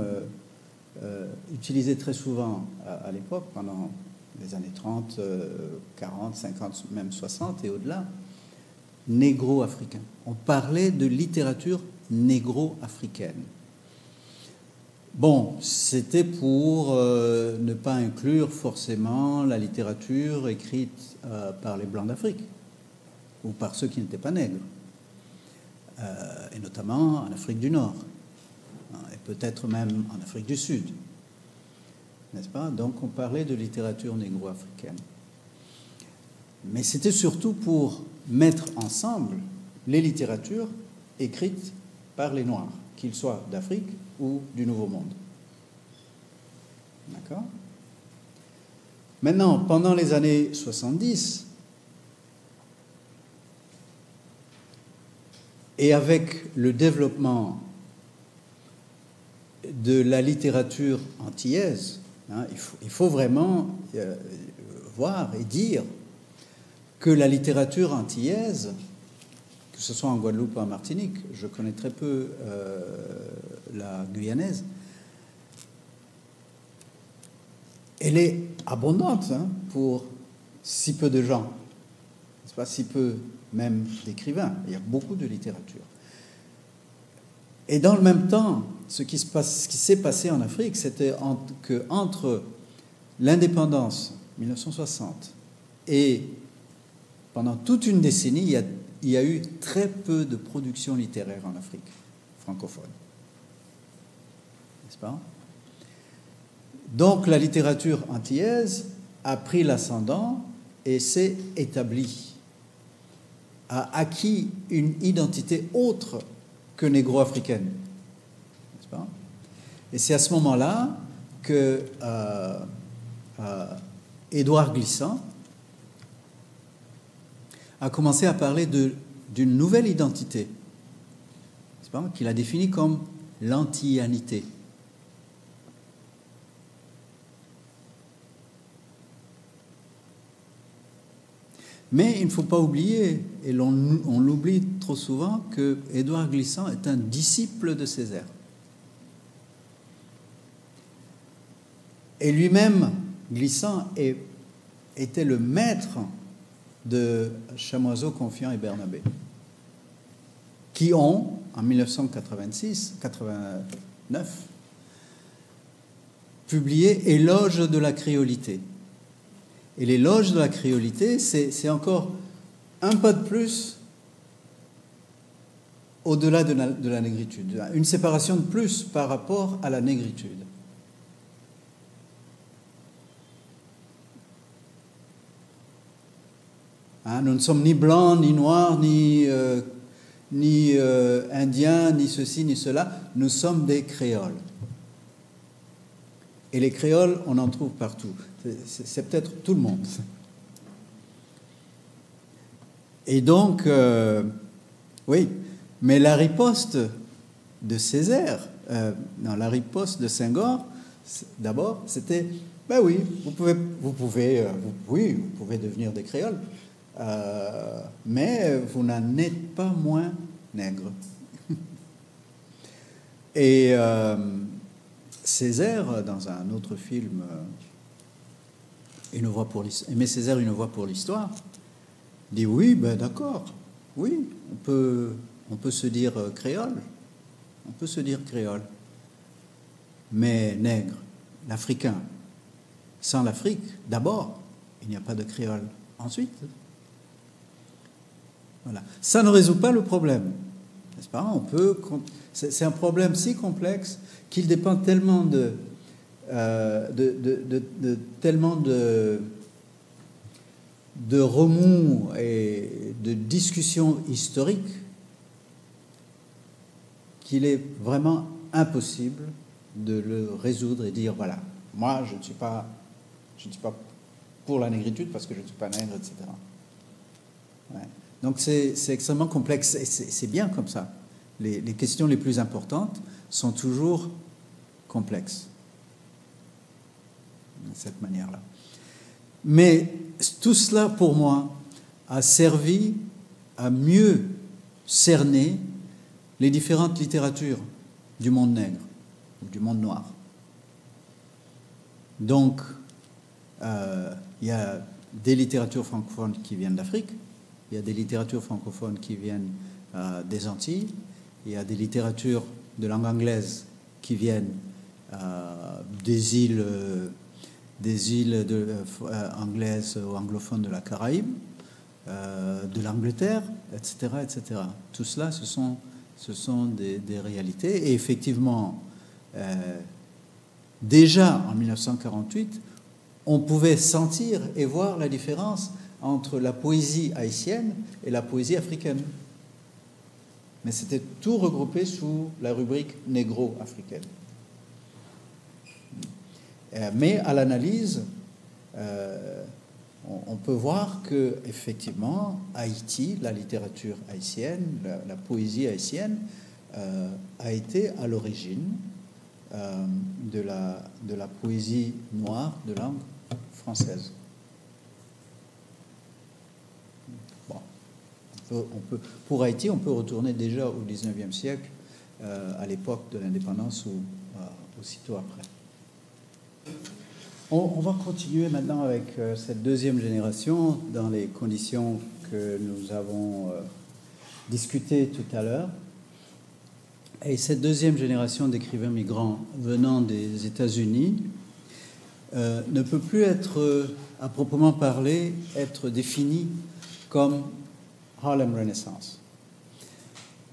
utilisé très souvent à l'époque, pendant les années 30, 40, 50, même 60 et au-delà, négro-africain. On parlait de littérature négro-africaine. Bon, c'était pour ne pas inclure forcément la littérature écrite par les Blancs d'Afrique ou par ceux qui n'étaient pas nègres, et notamment en Afrique du Nord, et peut-être même en Afrique du Sud, n'est-ce pas? Donc on parlait de littérature négro-africaine. Mais c'était surtout pour mettre ensemble les littératures écrites par les Noirs, qu'ils soient d'Afrique ou du Nouveau Monde. D'accord? Maintenant, pendant les années 70, et avec le développement de la littérature antillaise, il faut vraiment voir et dire que la littérature antillaise, que ce soit en Guadeloupe ou en Martinique, je connais très peu la guyanaise, elle est abondante pour si peu de gens, n'est-ce pas, si peu même d'écrivains. Il y a beaucoup de littérature. Et dans le même temps, ce qui s'est passé en Afrique, c'était qu'entre l'indépendance, 1960, et pendant toute une décennie, il y a eu très peu de production littéraire en Afrique francophone. N'est-ce pas? Donc la littérature antillaise a pris l'ascendant et s'est établie, a acquis une identité autre que négro-africaine. N'est-ce pas? Et c'est à ce moment-là que Édouard Glissant a commencé à parler d'une nouvelle identité, n'est-ce pas, qu'il a définie comme l'antillanité. Mais il ne faut pas oublier, et on l'oublie trop souvent, que Édouard Glissant est un disciple de Césaire. Et lui-même, Glissant, était le maître de Chamoiseau, Confiant et Bernabé, qui ont, en 1989, publié Éloge de la créolité. Et l'éloge de la créolité, c'est encore un pas de plus au-delà de la négritude, une séparation de plus par rapport à la négritude. Hein, nous ne sommes ni blancs, ni noirs, ni indiens, ni ceci, ni cela. Nous sommes des créoles. Et les créoles, on en trouve partout. C'est peut-être tout le monde. Et donc, oui, mais la riposte de Césaire, la riposte de Senghor, d'abord, c'était, ben oui, vous pouvez devenir des créoles, mais vous n'en êtes pas moins nègre. Et Césaire, dans un autre film, Aimé Césaire, une voix pour l'histoire, dit oui, ben d'accord, oui, on peut se dire créole, mais nègre, l'Africain, sans l'Afrique, d'abord, il n'y a pas de créole. Ensuite, voilà. Ça ne résout pas le problème, n'est-ce pas? C'est un problème si complexe qu'il dépend tellement tellement de remous et de discussions historiques qu'il est vraiment impossible de le résoudre et dire voilà, moi je ne suis pas pour la négritude parce que je ne suis pas nègre, etc. Ouais. Donc c'est extrêmement complexe et c'est bien comme ça. Les questions les plus importantes sont toujours complexes de cette manière-là. Mais tout cela, pour moi, a servi à mieux cerner les différentes littératures du monde nègre ou du monde noir. Donc, il y a des littératures francophones qui viennent d'Afrique, il y a des littératures francophones qui viennent des Antilles, il y a des littératures de langue anglaise qui viennent des îles anglaises ou anglophones de la Caraïbe, de l'Angleterre, etc., etc. Tout cela, ce sont des réalités. Et effectivement, déjà en 1948, on pouvait sentir et voir la différence entre la poésie haïtienne et la poésie africaine. Mais c'était tout regroupé sous la rubrique négro-africaine. Mais à l'analyse, on peut voir que effectivement, Haïti, la littérature haïtienne, la poésie haïtienne, a été à l'origine de la poésie noire de langue française. Pour Haïti, on peut retourner déjà au XIXe siècle, à l'époque de l'indépendance ou aussitôt après. On va continuer maintenant avec cette deuxième génération dans les conditions que nous avons discutées tout à l'heure. Et cette deuxième génération d'écrivains migrants venant des États-Unis ne peut plus être, à proprement parler, être définie comme Harlem Renaissance.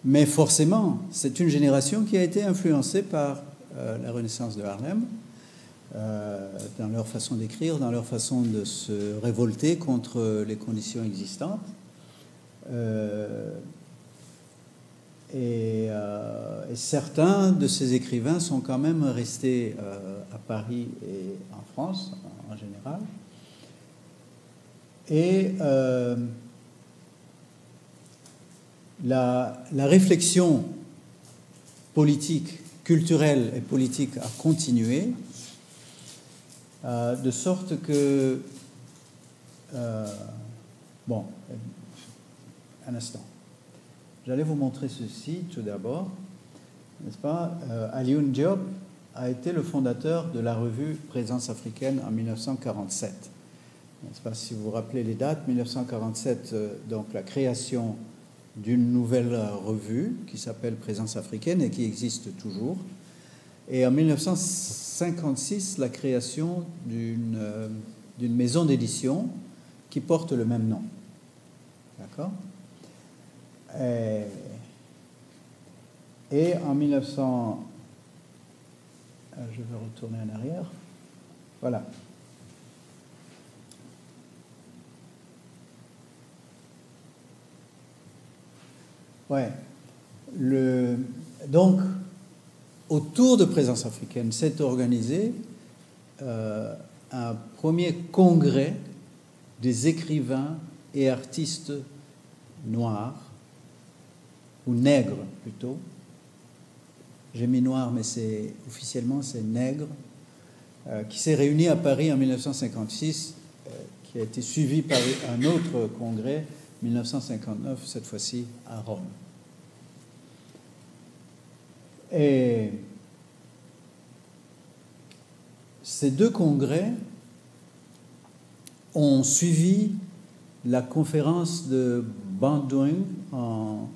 Mais forcément, c'est une génération qui a été influencée par la Renaissance de Harlem, dans leur façon d'écrire, dans leur façon de se révolter contre les conditions existantes. Et certains de ces écrivains sont quand même restés à Paris et en France, en général. Et la réflexion politique, culturelle et politique a continué, de sorte que... bon, un instant. J'allais vous montrer ceci tout d'abord, n'est-ce pas? Alioune Diop a été le fondateur de la revue Présence africaine en 1947. N'est-ce pas? Si vous vous rappelez les dates, 1947, donc la création d'une nouvelle revue qui s'appelle Présence africaine et qui existe toujours. Et en 1956, la création d'une maison d'édition qui porte le même nom. D'accord? Et en 1900... Je vais retourner en arrière. Voilà. Ouais. Donc, autour de Présence africaine, s'est organisé un premier congrès des écrivains et artistes noirs, ou nègres plutôt. J'ai mis noir, mais officiellement c'est nègre, qui s'est réuni à Paris en 1956, qui a été suivi par un autre congrès, 1959, cette fois-ci à Rome. Et ces deux congrès ont suivi la conférence de Bandung en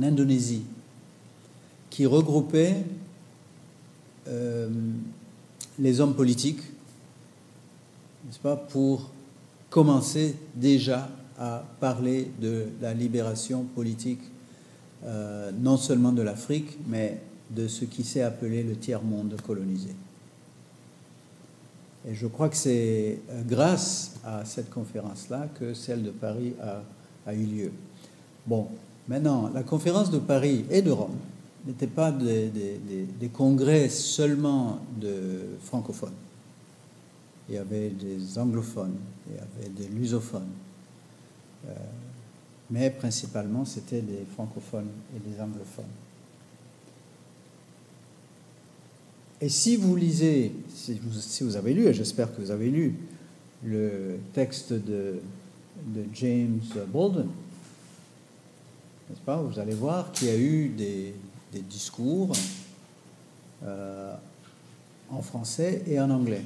Indonésie, qui regroupait les hommes politiques, n'est-ce pas, pour commencer déjà à parler de la libération politique, non seulement de l'Afrique, mais de ce qui s'est appelé le tiers-monde colonisé. Et je crois que c'est grâce à cette conférence-là que celle de Paris a eu lieu. Bon, maintenant, la conférence de Paris et de Rome n'étaient pas des congrès seulement de francophones. Il y avait des anglophones, il y avait des lusophones, mais principalement c'était des francophones et des anglophones. Et si vous lisez, si vous avez lu, et j'espère que vous avez lu, le texte de James Baldwin, n'est-ce pas, vous allez voir qu'il y a eu des discours en français et en anglais,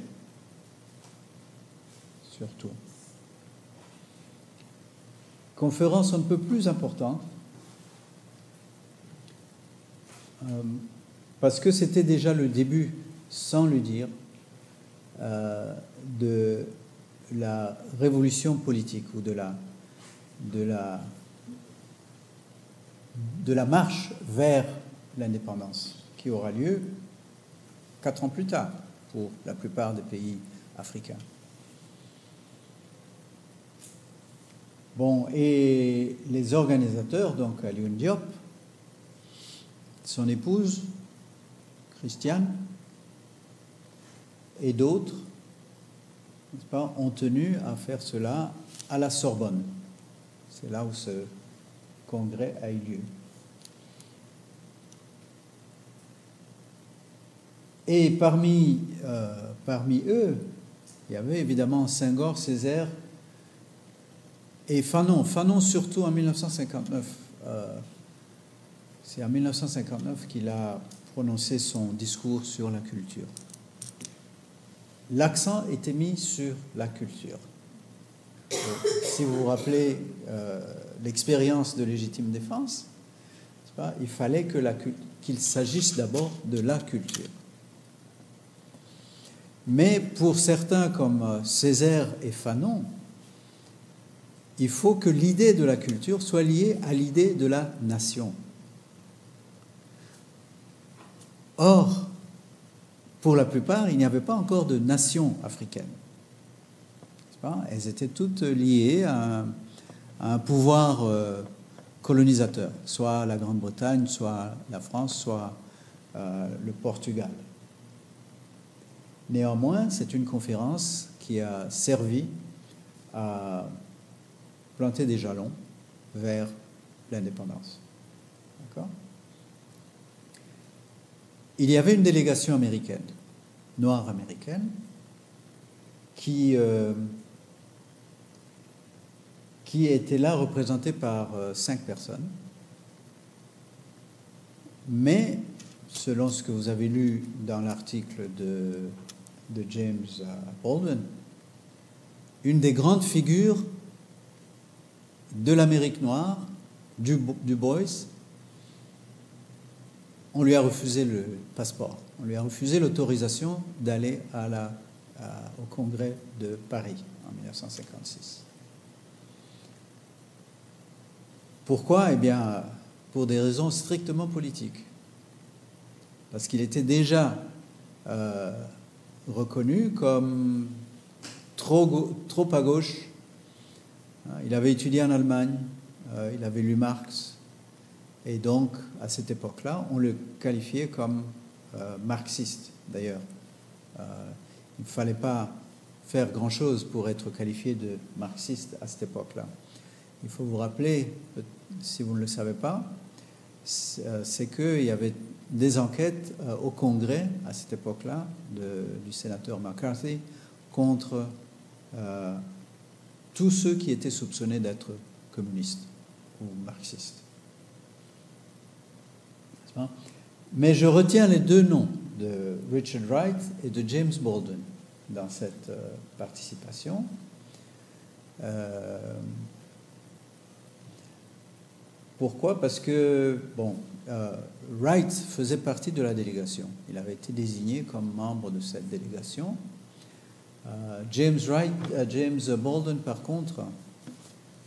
surtout. Conférence un peu plus importante, parce que c'était déjà le début, sans le dire, de la révolution politique ou de la marche vers l'indépendance qui aura lieu 4 ans plus tard pour la plupart des pays africains. Bon, et les organisateurs, donc Alioune Diop, son épouse, Christiane, et d'autres, n'est-ce pas, ont tenu à faire cela à la Sorbonne. C'est là où ce congrès a eu lieu. Et parmi eux, il y avait évidemment Senghor, Césaire et Fanon. Fanon surtout en 1959. C'est en 1959 qu'il a prononcé son discours sur la culture. L'accent était mis sur la culture. Si vous vous rappelez l'expérience de légitime défense, pas? Il fallait qu'il s'agisse d'abord de la culture. Mais pour certains comme Césaire et Fanon, il faut que l'idée de la culture soit liée à l'idée de la nation. Or, pour la plupart, il n'y avait pas encore de nation africaine. Elles étaient toutes liées à un pouvoir colonisateur, soit la Grande-Bretagne, soit la France, soit le Portugal. Néanmoins, c'est une conférence qui a servi à planter des jalons vers l'indépendance. D'accord ? Il y avait une délégation américaine, noire américaine, qui était là représentée par 5 personnes. Mais, selon ce que vous avez lu dans l'article de James Baldwin, une des grandes figures de l'Amérique noire, Du Bois, on lui a refusé le passeport, on lui a refusé l'autorisation d'aller au Congrès de Paris en 1956. Pourquoi ? Eh bien, pour des raisons strictement politiques. Parce qu'il était déjà reconnu comme trop à gauche. Il avait étudié en Allemagne, il avait lu Marx, et donc, à cette époque-là, on le qualifiait comme marxiste, d'ailleurs. Il ne fallait pas faire grand-chose pour être qualifié de marxiste à cette époque-là. Il faut vous rappeler, si vous ne le savez pas, c'est qu'il y avait des enquêtes au Congrès, à cette époque-là, du sénateur McCarthy, contre tous ceux qui étaient soupçonnés d'être communistes ou marxistes. Mais je retiens les 2 noms de Richard Wright et de James Baldwin dans cette participation. Pourquoi ? Parce que, Wright faisait partie de la délégation. Il avait été désigné comme membre de cette délégation. James Baldwin, par contre,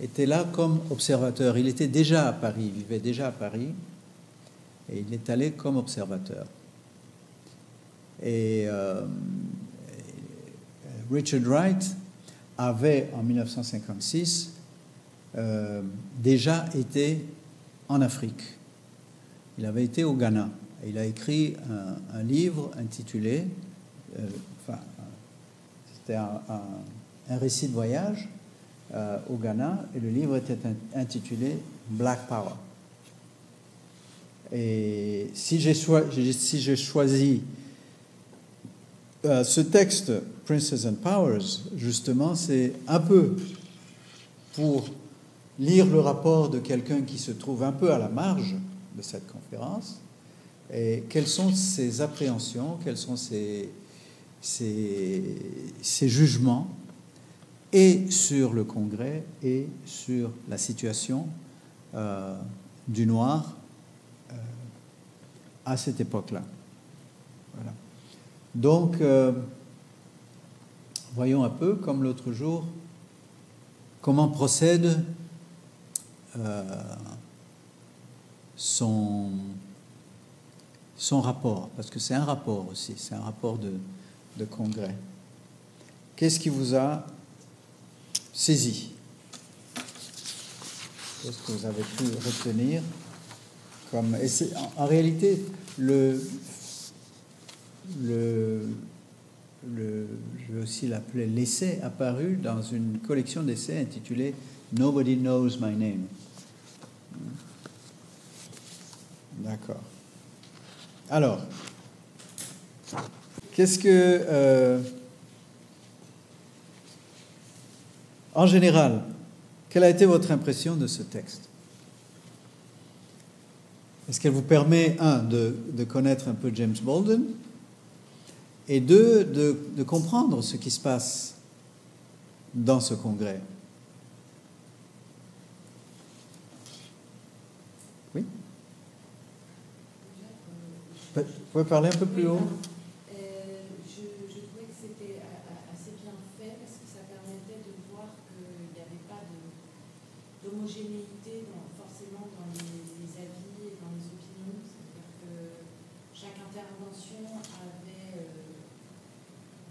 était là comme observateur. Il était déjà à Paris, il vivait déjà à Paris, et il est allé comme observateur. Et Richard Wright avait, en 1956, déjà été en Afrique. Il avait été au Ghana. Et il a écrit un livre intitulé, c'était un récit de voyage au Ghana, et le livre était intitulé Black Power. Et si j'ai choisi ce texte, Princes and Powers, justement, c'est un peu pour lire le rapport de quelqu'un qui se trouve un peu à la marge de cette conférence, et quelles sont ses appréhensions, quels sont ses jugements, et sur le Congrès, et sur la situation du noir à cette époque-là. Voilà. Donc, voyons un peu, comme l'autre jour, comment procède son rapport, parce que c'est un rapport aussi, c'est un rapport de congrès. Qu'est-ce qui vous a saisi? Qu'est-ce que vous avez pu retenir comme... Et en réalité, je vais aussi l'appeler l'essai apparu dans une collection d'essais intitulée Nobody Knows My Name. D'accord. Alors, qu'est-ce que... en général, quelle a été votre impression de ce texte? Est-ce qu'elle vous permet, un, de connaître un peu James Baldwin, et deux, de comprendre ce qui se passe dans ce congrès? Oui? Vous pouvez parler un peu plus haut? Je trouvais que c'était assez bien fait parce que ça permettait de voir qu'il n'y avait pas d'homogénéité forcément dans les avis et dans les opinions. C'est-à-dire que chaque intervention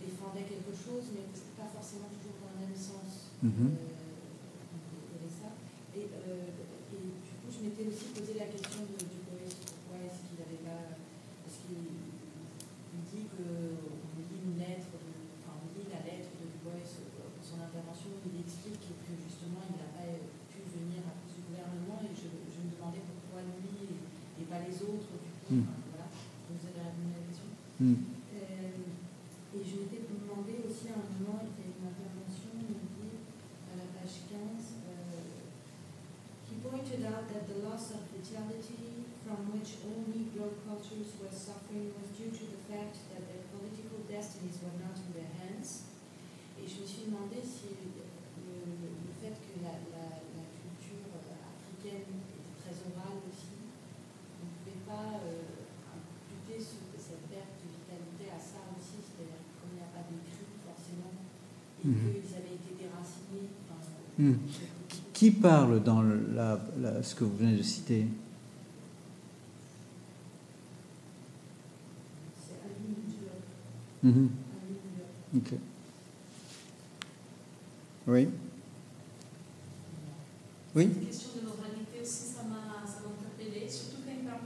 défendait quelque chose, mais pas forcément toujours dans le même sens. Il y avait ça. Et du coup, je m'étais aussi posé la question du Bois. Pourquoi est-ce qu'il n'avait pas... Parce qu'il dit qu'on lit une lettre, on lit la lettre de Du Bois pour son intervention, où il explique que justement il n'a pas pu venir à cause du gouvernement, et je me demandais pourquoi lui et pas les autres, du coup. Voilà, vous avez répondu à la question. Et je m'étais demandé aussi à un moment, il y a une intervention, il dit à la page 15, he pointed out that the loss of vitality from which all Negro cultures were suffering was due to the fact that their political destinies were not in their hands. Et je me suis demandé si le fait que la culture africaine était très orale aussi, on ne pouvait pas imputer cette perte de vitalité à ça aussi, c'est-à-dire que comme il n'y a pas d'écrit forcément, et qu'ils avaient été déracinés. Qui parle dans ce que vous venez de citer? C'est Ali Diop. Ok. Oui. Oui. Cette question de l'oralité aussi, ça m'a interpellée, surtout quand il parle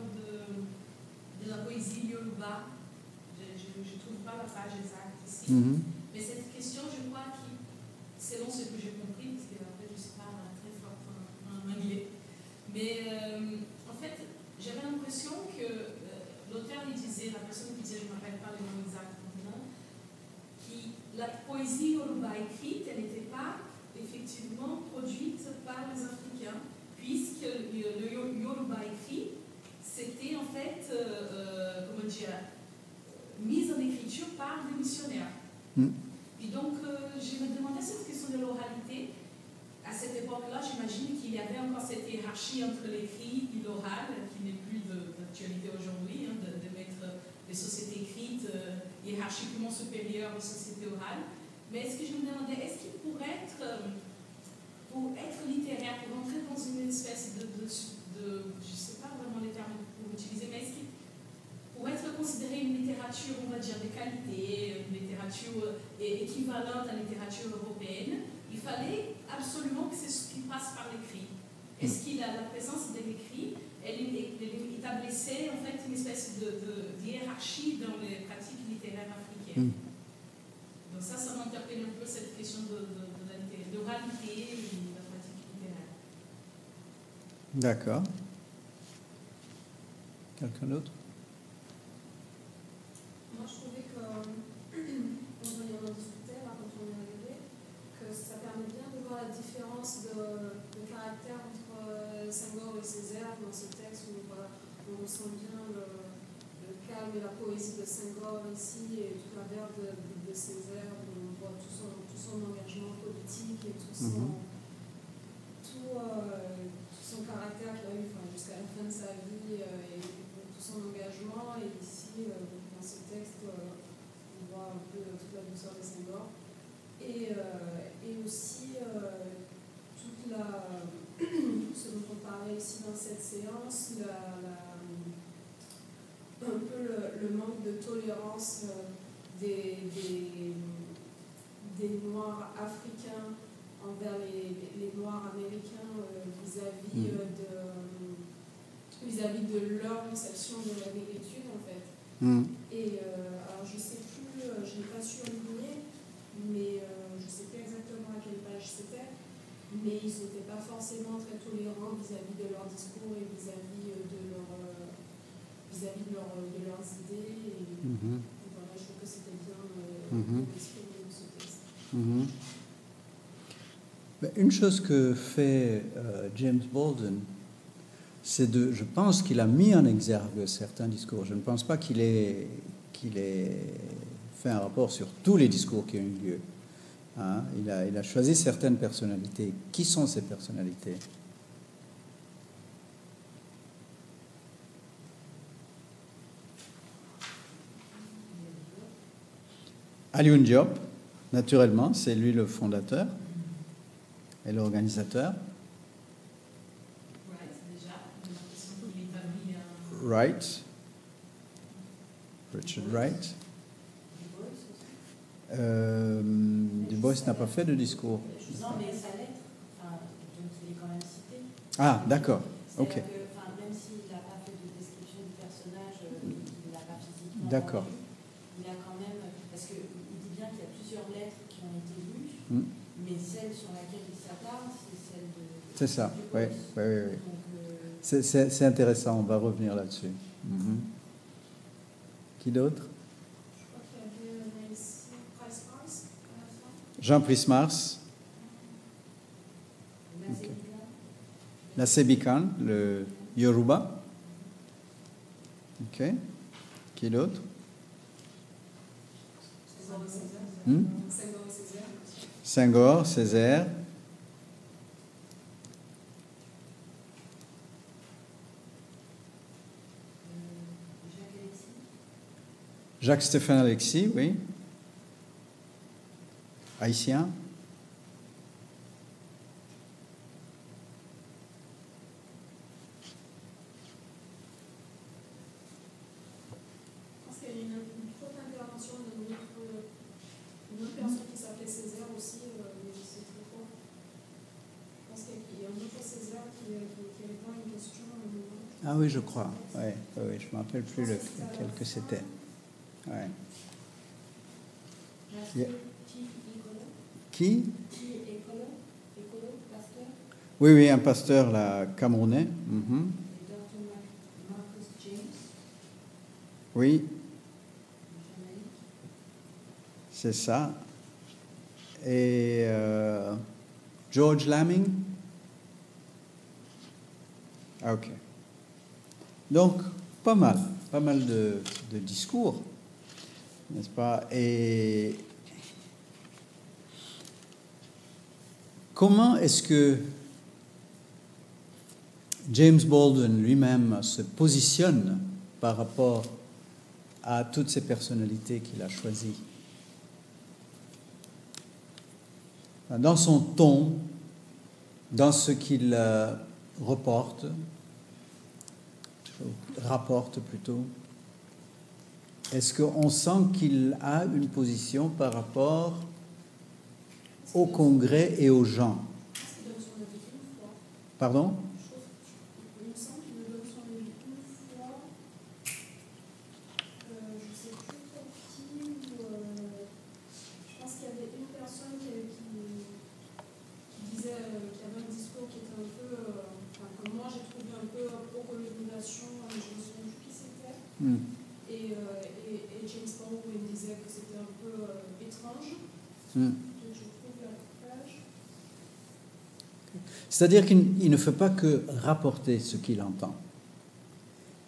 de la poésie Yoruba. Je ne trouve pas la page exacte ici. Mais cette question, je crois, selon ce que j'ai compris, parce que après je ne suis pas très forte en anglais, mais en fait, j'avais l'impression que l'auteur il disait, la personne qui disait, je ne me rappelle pas le nom exact maintenant, la poésie Yoruba écrite, elle n'était pas effectivement produite par les Africains, puisque le Yoruba écrit, c'était en fait, comment dire, mise en écriture par des missionnaires. Et donc, je me demandais cette question de l'oralité. À cette époque-là, j'imagine qu'il y avait encore cette hiérarchie entre l'écrit et l'oral, qui n'est plus d'actualité aujourd'hui, de mettre les sociétés écrites hiérarchiquement supérieures aux sociétés orales. Mais est-ce que je me demandais, est-ce qu'il pourrait être, pour être littéraire, pour entrer dans une espèce de je ne sais pas vraiment les termes pour utiliser, mais est-ce qu'il pour être considéré une littérature, on va dire, de qualité, une littérature équivalente à la littérature européenne, il fallait absolument que c'est ce qui passe par l'écrit. Est-ce qu'il a la présence de l'écrit, elle établissait en fait une espèce de hiérarchie dans les pratiques littéraires africaines. Donc ça m'interpelle un peu cette question d'oralité et de la pratique littéraire. D'accord. Quelqu'un d'autre? Moi, je trouvais que, on en discutait là, quand on est arrivé, que ça permet bien de voir la différence de caractère entre Senghor et Césaire dans ce texte où on ressent bien le calme et la poésie de Senghor ici et toute la verve de Césaire, où on voit tout son engagement politique et tout son caractère qu'il a eu jusqu'à la fin de sa vie et tout son engagement. Et ici, dans ce texte, on voit un peu toute la douceur de Senghor. Et aussi toute ce dont on parlait ici dans cette séance, un peu le manque de tolérance des Noirs africains envers les Noirs américains vis-à-vis de leur conception de la négritude, en fait. Et alors, je ne sais plus, je n'ai pas surligné, mais je ne sais plus exactement à quelle page c'était, mais ils n'étaient pas forcément très tolérants vis-à-vis de leur discours et vis-à-vis de leurs idées. Et voilà, je trouve que c'était bien exprimé dans ce texte. Une chose que fait James Baldwin, c'est je pense qu'il a mis en exergue certains discours. Je ne pense pas qu'il ait fait un rapport sur tous les discours qui ont eu lieu. Il a choisi certaines personnalités. Qui sont ces personnalités? Alioune Diop, naturellement, c'est lui le fondateur et l'organisateur. Right, déjà, j'ai l'impression qu'il établit un... Wright, Richard Wright. Du Bois n'a pas fait de discours. Non, mais sa lettre, donc il est quand même cité. Ah, d'accord. Ok. C'est-à-dire que, même s'il n'a pas fait de description du personnage, il n'a pas physiquement. D'accord. Rendu, il a quand même. Parce qu'il dit bien qu'il y a plusieurs lettres qui ont été lues, mais celle sur laquelle il s'attarde, c'est celle de. C'est ça, du oui. Bois. Oui. Donc, C'est intéressant, on va revenir là-dessus. Qui d'autre? Je crois qu'il y avait Price-Mars à la fin. Jean Price-Mars. Okay. La Sébican, le Yoruba. Ok. Qui d'autre? Senghor, Césaire. Jacques-Stéphane Alexis, oui. Haïtien. Je pense qu'il y a une forte intervention d'une autre personne qui s'appelait Césaire aussi, mais c'est très fort. Je pense qu'il y a un autre Césaire qui répond à une question. Ah oui, je crois. Oui, je ne me rappelle plus lequel que c'était. Ouais. Qui? Oui, un pasteur là, camerounais. Oui. C'est ça. Et George Lamming. Ah, ok. Donc, pas mal de discours, n'est-ce pas? Et comment est-ce que James Baldwin lui-même se positionne par rapport à toutes ces personnalités qu'il a choisies? Dans son ton, dans ce qu'il rapporte plutôt, est-ce qu'on sent qu'il a une position par rapport au Congrès et aux gens? Pardon? Il me semble qu'il me donne son avis une fois. Je ne sais plus trop qui. Je pense qu'il y avait une personne qui disait qu'il y avait un discours qui était un peu. Que moi j'ai trouvé un peu pro-colonisation, je ne me souviens plus qui c'était. Et James Baldwin disait que c'était un peu étrange. Je trouve la page. C'est-à-dire qu'il ne fait pas que rapporter ce qu'il entend.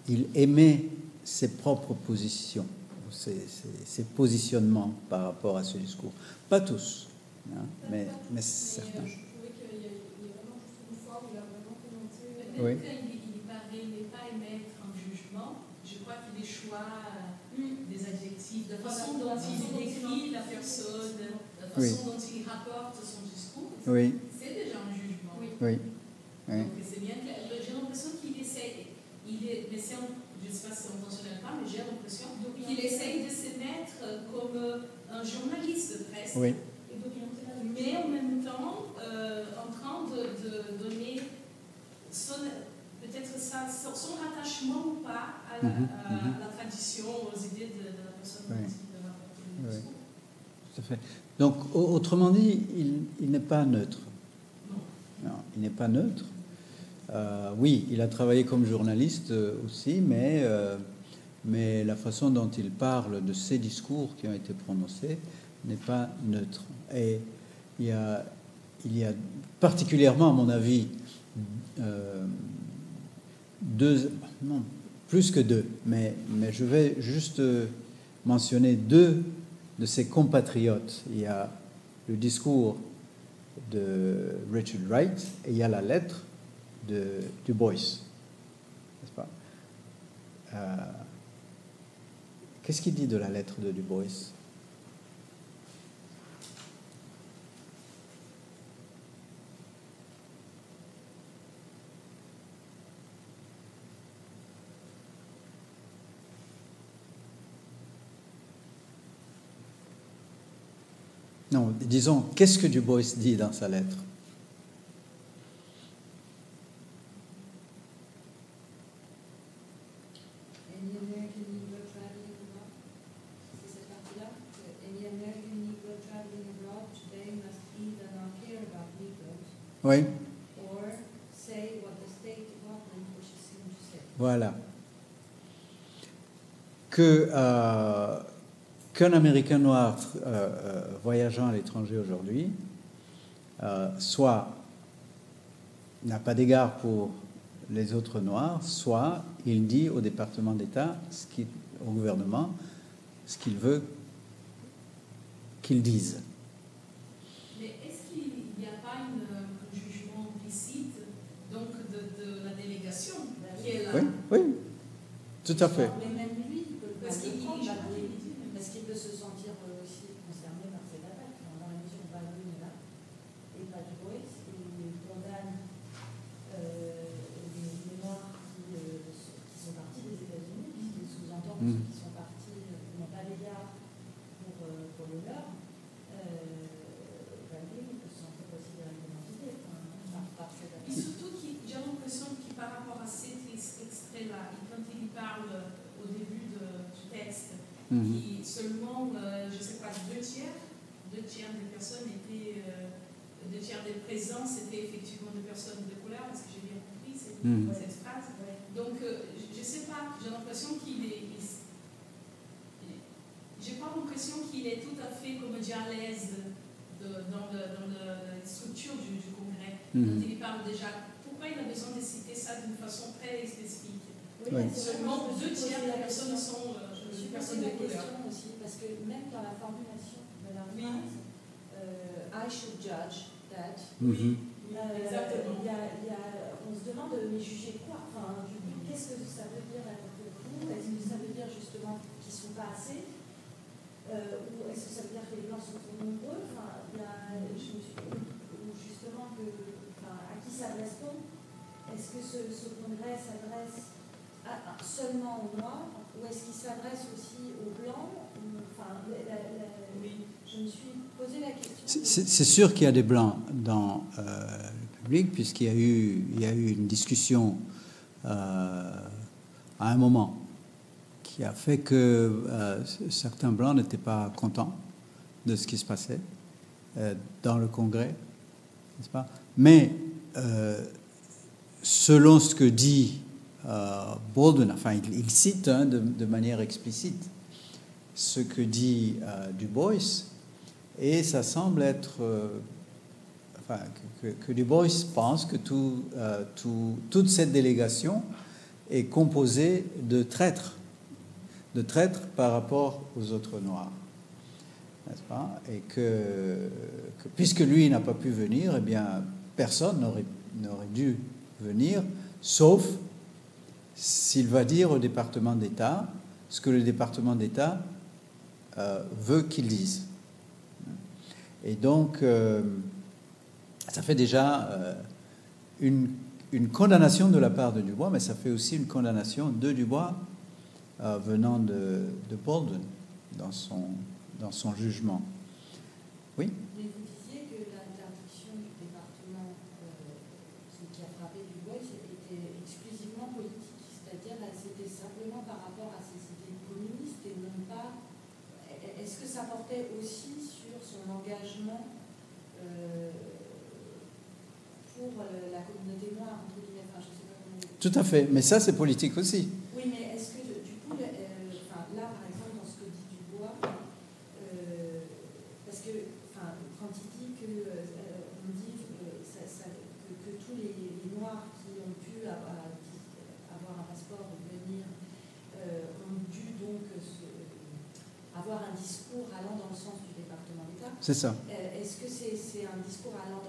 Il émet ses propres positions, ses positionnements par rapport à ce discours. Pas tous, hein, mais certains. Je trouvais qu'il y a vraiment juste une fois où il a vraiment commenté. Même quand il n'est pas émettre un jugement, je crois qu'il est choix des adjectifs, de la façon dont il décrit la personne, de la façon dont il rapporte son discours, c'est déjà un jugement. Oui. Donc c'est bien que j'ai l'impression qu'il essaie, mais je ne sais pas si c'est intentionnel ou pas, mais j'ai l'impression qu'il essaye de se mettre comme un journaliste presque. Oui. Mais en même temps en train de donner peut-être son attachement ou pas à la tradition, aux idées de la personne qui va rapporter le discours. Tout à fait. Donc, autrement dit, il n'est pas neutre. Non, il n'est pas neutre. Oui, il a travaillé comme journaliste aussi, mais la façon dont il parle de ces discours qui ont été prononcés n'est pas neutre. Et il y a particulièrement, à mon avis, plus que deux, mais je vais juste mentionner deux de ses compatriotes. Il y a le discours de Richard Wright et il y a la lettre de Du Bois, n'est-ce pas? Qu'est-ce qu'il dit de la lettre de Du Bois? Non, disons, qu'est-ce que Du Bois dit dans sa lettre? Any American Negro traveling abroad, c'est cette partie-là. Any American Negro traveling abroad today must either not care about Negroes Oui, or say what the State Department wishes him to say. voilà. Qu'un Américain noir voyageant à l'étranger aujourd'hui soit n'a pas d'égard pour les autres noirs, soit il dit au département d'État, au gouvernement, ce qu'il veut qu'ils disent. Mais est-ce qu'il n'y a pas un jugement implicite donc de la délégation qui est là? Oui, oui, tout à fait. Mais même lui, il peut Parce pas qu'il le prendre, dirige pas, Baldwin, il dit, mais- parce qu'il peut se sentir aussi concerné par cette attaque, dans la mesure où Baldwin est là, et pas Du Bois, et il condamne les Noirs qui sont partis des États-Unis, puisqu'il sous-entend que ceux qui sont partis n'ont pas d'égard pour les leurs. Baldwin peut se sentir aussi directement visé par cette Et attaque. surtout, j'ai l'impression que par rapport à cet extrait-là, et quand il parle au début du texte, qui seulement, je ne sais pas, deux tiers des personnes étaient, deux tiers des présents, c'était effectivement des personnes de couleur, parce que j'ai bien compris cette phrase. Donc, je ne sais pas, j'ai l'impression qu'il est. J'ai pas l'impression qu'il est tout à fait, comme dire, à l'aise dans la structure du congrès. Quand il parle déjà, pourquoi il a besoin de citer ça d'une façon très spécifique? Oui. Seulement deux tiers des personnes sont Je me suis des posé personnes de la couleur. question aussi, parce que même dans la formulation de la Oui. phrase, I should judge that, Exactement. on se demande, mais juger quoi? Enfin, qu'est-ce que ça veut dire être beaucoup? Est-ce que ça veut dire justement qu'ils ne sont pas assez? Ou est-ce que ça veut dire que les blancs sont trop nombreux? Enfin, je me suis ou justement à qui s'adresse-t-on? Est-ce que ce congrès s'adresse seulement aux Noirs, ou est-ce qu'il s'adresse aussi aux Blancs? Enfin, je me suis posé la question. C'est sûr qu'il y a des Blancs dans le public, puisqu'il y a eu une discussion à un moment qui a fait que certains Blancs n'étaient pas contents de ce qui se passait dans le Congrès, n'est-ce pas? Mais selon ce que dit Baldwin, enfin il cite de manière explicite ce que dit Du Bois, et ça semble être que Du Bois pense que toute cette délégation est composée de traîtres par rapport aux autres Noirs, n'est-ce pas? Et que puisque lui n'a pas pu venir, eh bien personne n'aurait dû venir, sauf s'il va dire au département d'État ce que le département d'État veut qu'il dise. Et donc, ça fait déjà une condamnation de la part de Du Bois, mais ça fait aussi une condamnation de Du Bois venant de Baldwin dans son jugement. Oui? Mais vous disiez que l'interdiction du département qui a frappé Du Bois était exclusivement politique, c'est-à-dire c'était simplement par rapport à ses idées communistes et non pas. Est-ce que ça portait aussi sur son engagement pour la communauté noire, entre guillemets, enfin, je sais pas comment. Tout à fait, mais ça c'est politique aussi. Oui, mais est-ce que du coup, là par exemple dans ce que dit Du Bois, parce que quand il dit que on dit que tous les Noirs qui ont pu avoir un passeport ou venir ont dû donc avoir un discours allant dans le sens du département d'État. C'est ça. Est-ce que c'est un discours allant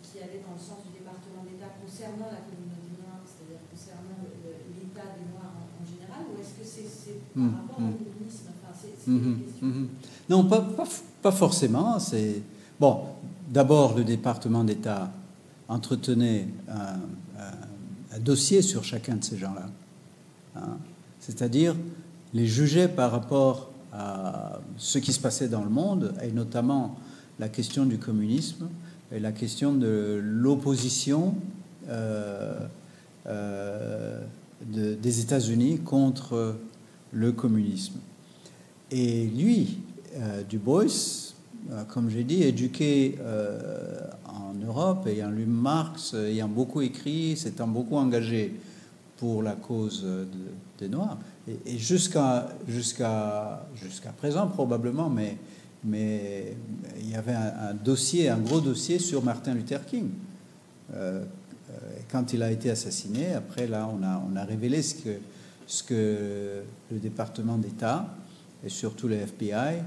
qui allait dans le sens du département d'État concernant la communauté noire, c'est-à-dire concernant l'état des Noirs en général, ou est-ce que c'est par rapport au communisme? Enfin, c'est une question. Non, pas forcément. Bon, d'abord, le département d'État entretenait un dossier sur chacun de ces gens-là. Hein, c'est-à-dire les jugeait par rapport ce qui se passait dans le monde, et notamment la question du communisme et la question de l'opposition des États-Unis contre le communisme. Et lui, Du Bois, comme j'ai dit, éduqué en Europe, ayant lu Marx, ayant beaucoup écrit, s'étant beaucoup engagé pour la cause des Noirs, et jusqu'à présent probablement, mais il y avait un gros dossier sur Martin Luther King. Quand il a été assassiné, après là, on a révélé ce que le département d'État et surtout le FBI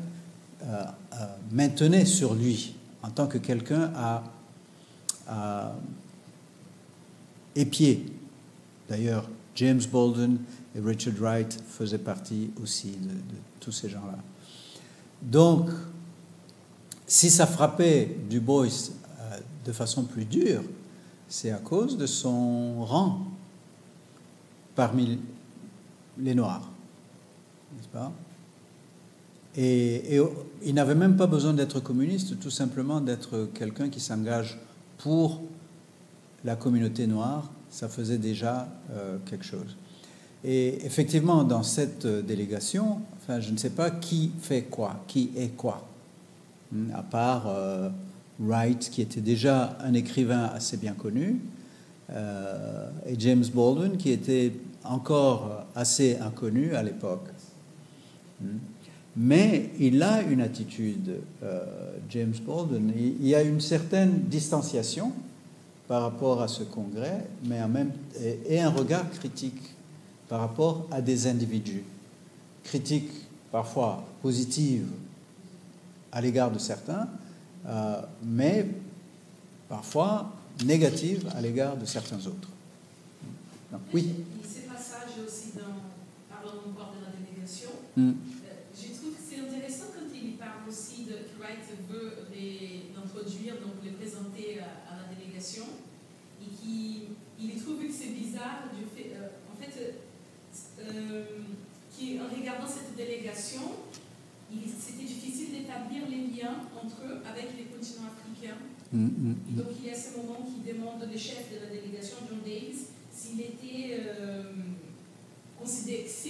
maintenait sur lui en tant que quelqu'un à épier. D'ailleurs, James Baldwin et Richard Wright faisaient partie aussi de tous ces gens-là. Donc, si ça frappait Du Bois de façon plus dure, c'est à cause de son rang parmi les Noirs, n'est-ce pas? Et il n'avait même pas besoin d'être communiste, tout simplement d'être quelqu'un qui s'engage pour la communauté noire, ça faisait déjà quelque chose. Et effectivement, dans cette délégation, enfin, je ne sais pas qui fait quoi, qui est quoi, à part Wright, qui était déjà un écrivain assez bien connu, et James Baldwin, qui était encore assez inconnu à l'époque. Mais il a une attitude, James Baldwin, il y a une certaine distanciation par rapport à ce congrès, mais et un regard critique par rapport à des individus. Critique parfois positive à l'égard de certains, mais parfois négative à l'égard de certains autres. Donc, oui. Ces passages aussi parlant encore de la délégation, je trouve que c'est intéressant quand il parle aussi de Wright veut l'introduire, donc les présenter à la délégation, et il trouve que c'est bizarre du fait, en fait, en regardant cette délégation, c'était difficile d'établir les liens entre eux avec les continents africains. Donc il y a ce moment qui demande le chef de la délégation, John Davis, s'il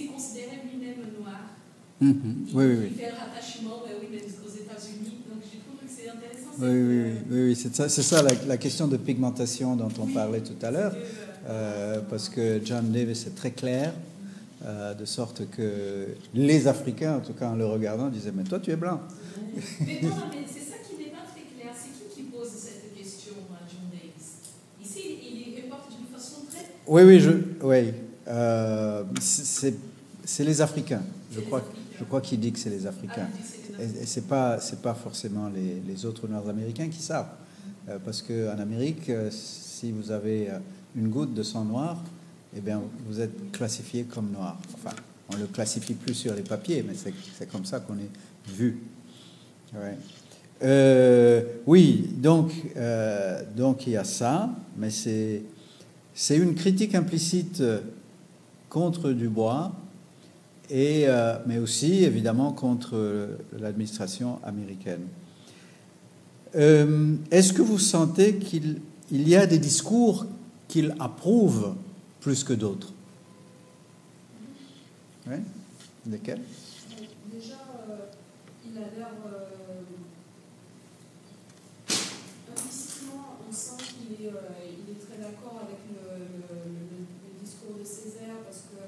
considérait lui-même noir. Oui. Il fait un rattachement aux États-Unis. Donc je trouve que c'est intéressant. Oui, c'est ça la question de pigmentation dont on parlait tout à l'heure, parce que John Davis est très clair, de sorte que les Africains, en tout cas en le regardant, disaient « Mais toi, tu es blanc ». Mais non, mais c'est ça qui n'est pas très clair. C'est qui pose cette question à John Davis? Ici, il reporte d'une façon très... Oui. C'est les Africains. Je crois qu'il dit que c'est les Africains. Et c'est pas forcément les autres Nord-Américains qui savent. Parce qu'en Amérique, si vous avez une goutte de sang noir, eh bien, vous êtes classifié comme noir. Enfin, on ne le classifie plus sur les papiers, mais c'est comme ça qu'on est vu. Ouais. Oui, donc il y a ça, mais c'est une critique implicite contre Dubois, mais aussi évidemment contre l'administration américaine. Est-ce que vous sentez qu'il y a des discours qu'il approuve plus que d'autres? Oui. Lesquels? Déjà, il a l'air implicitement, on sent qu'il est très d'accord avec le discours de Césaire, parce que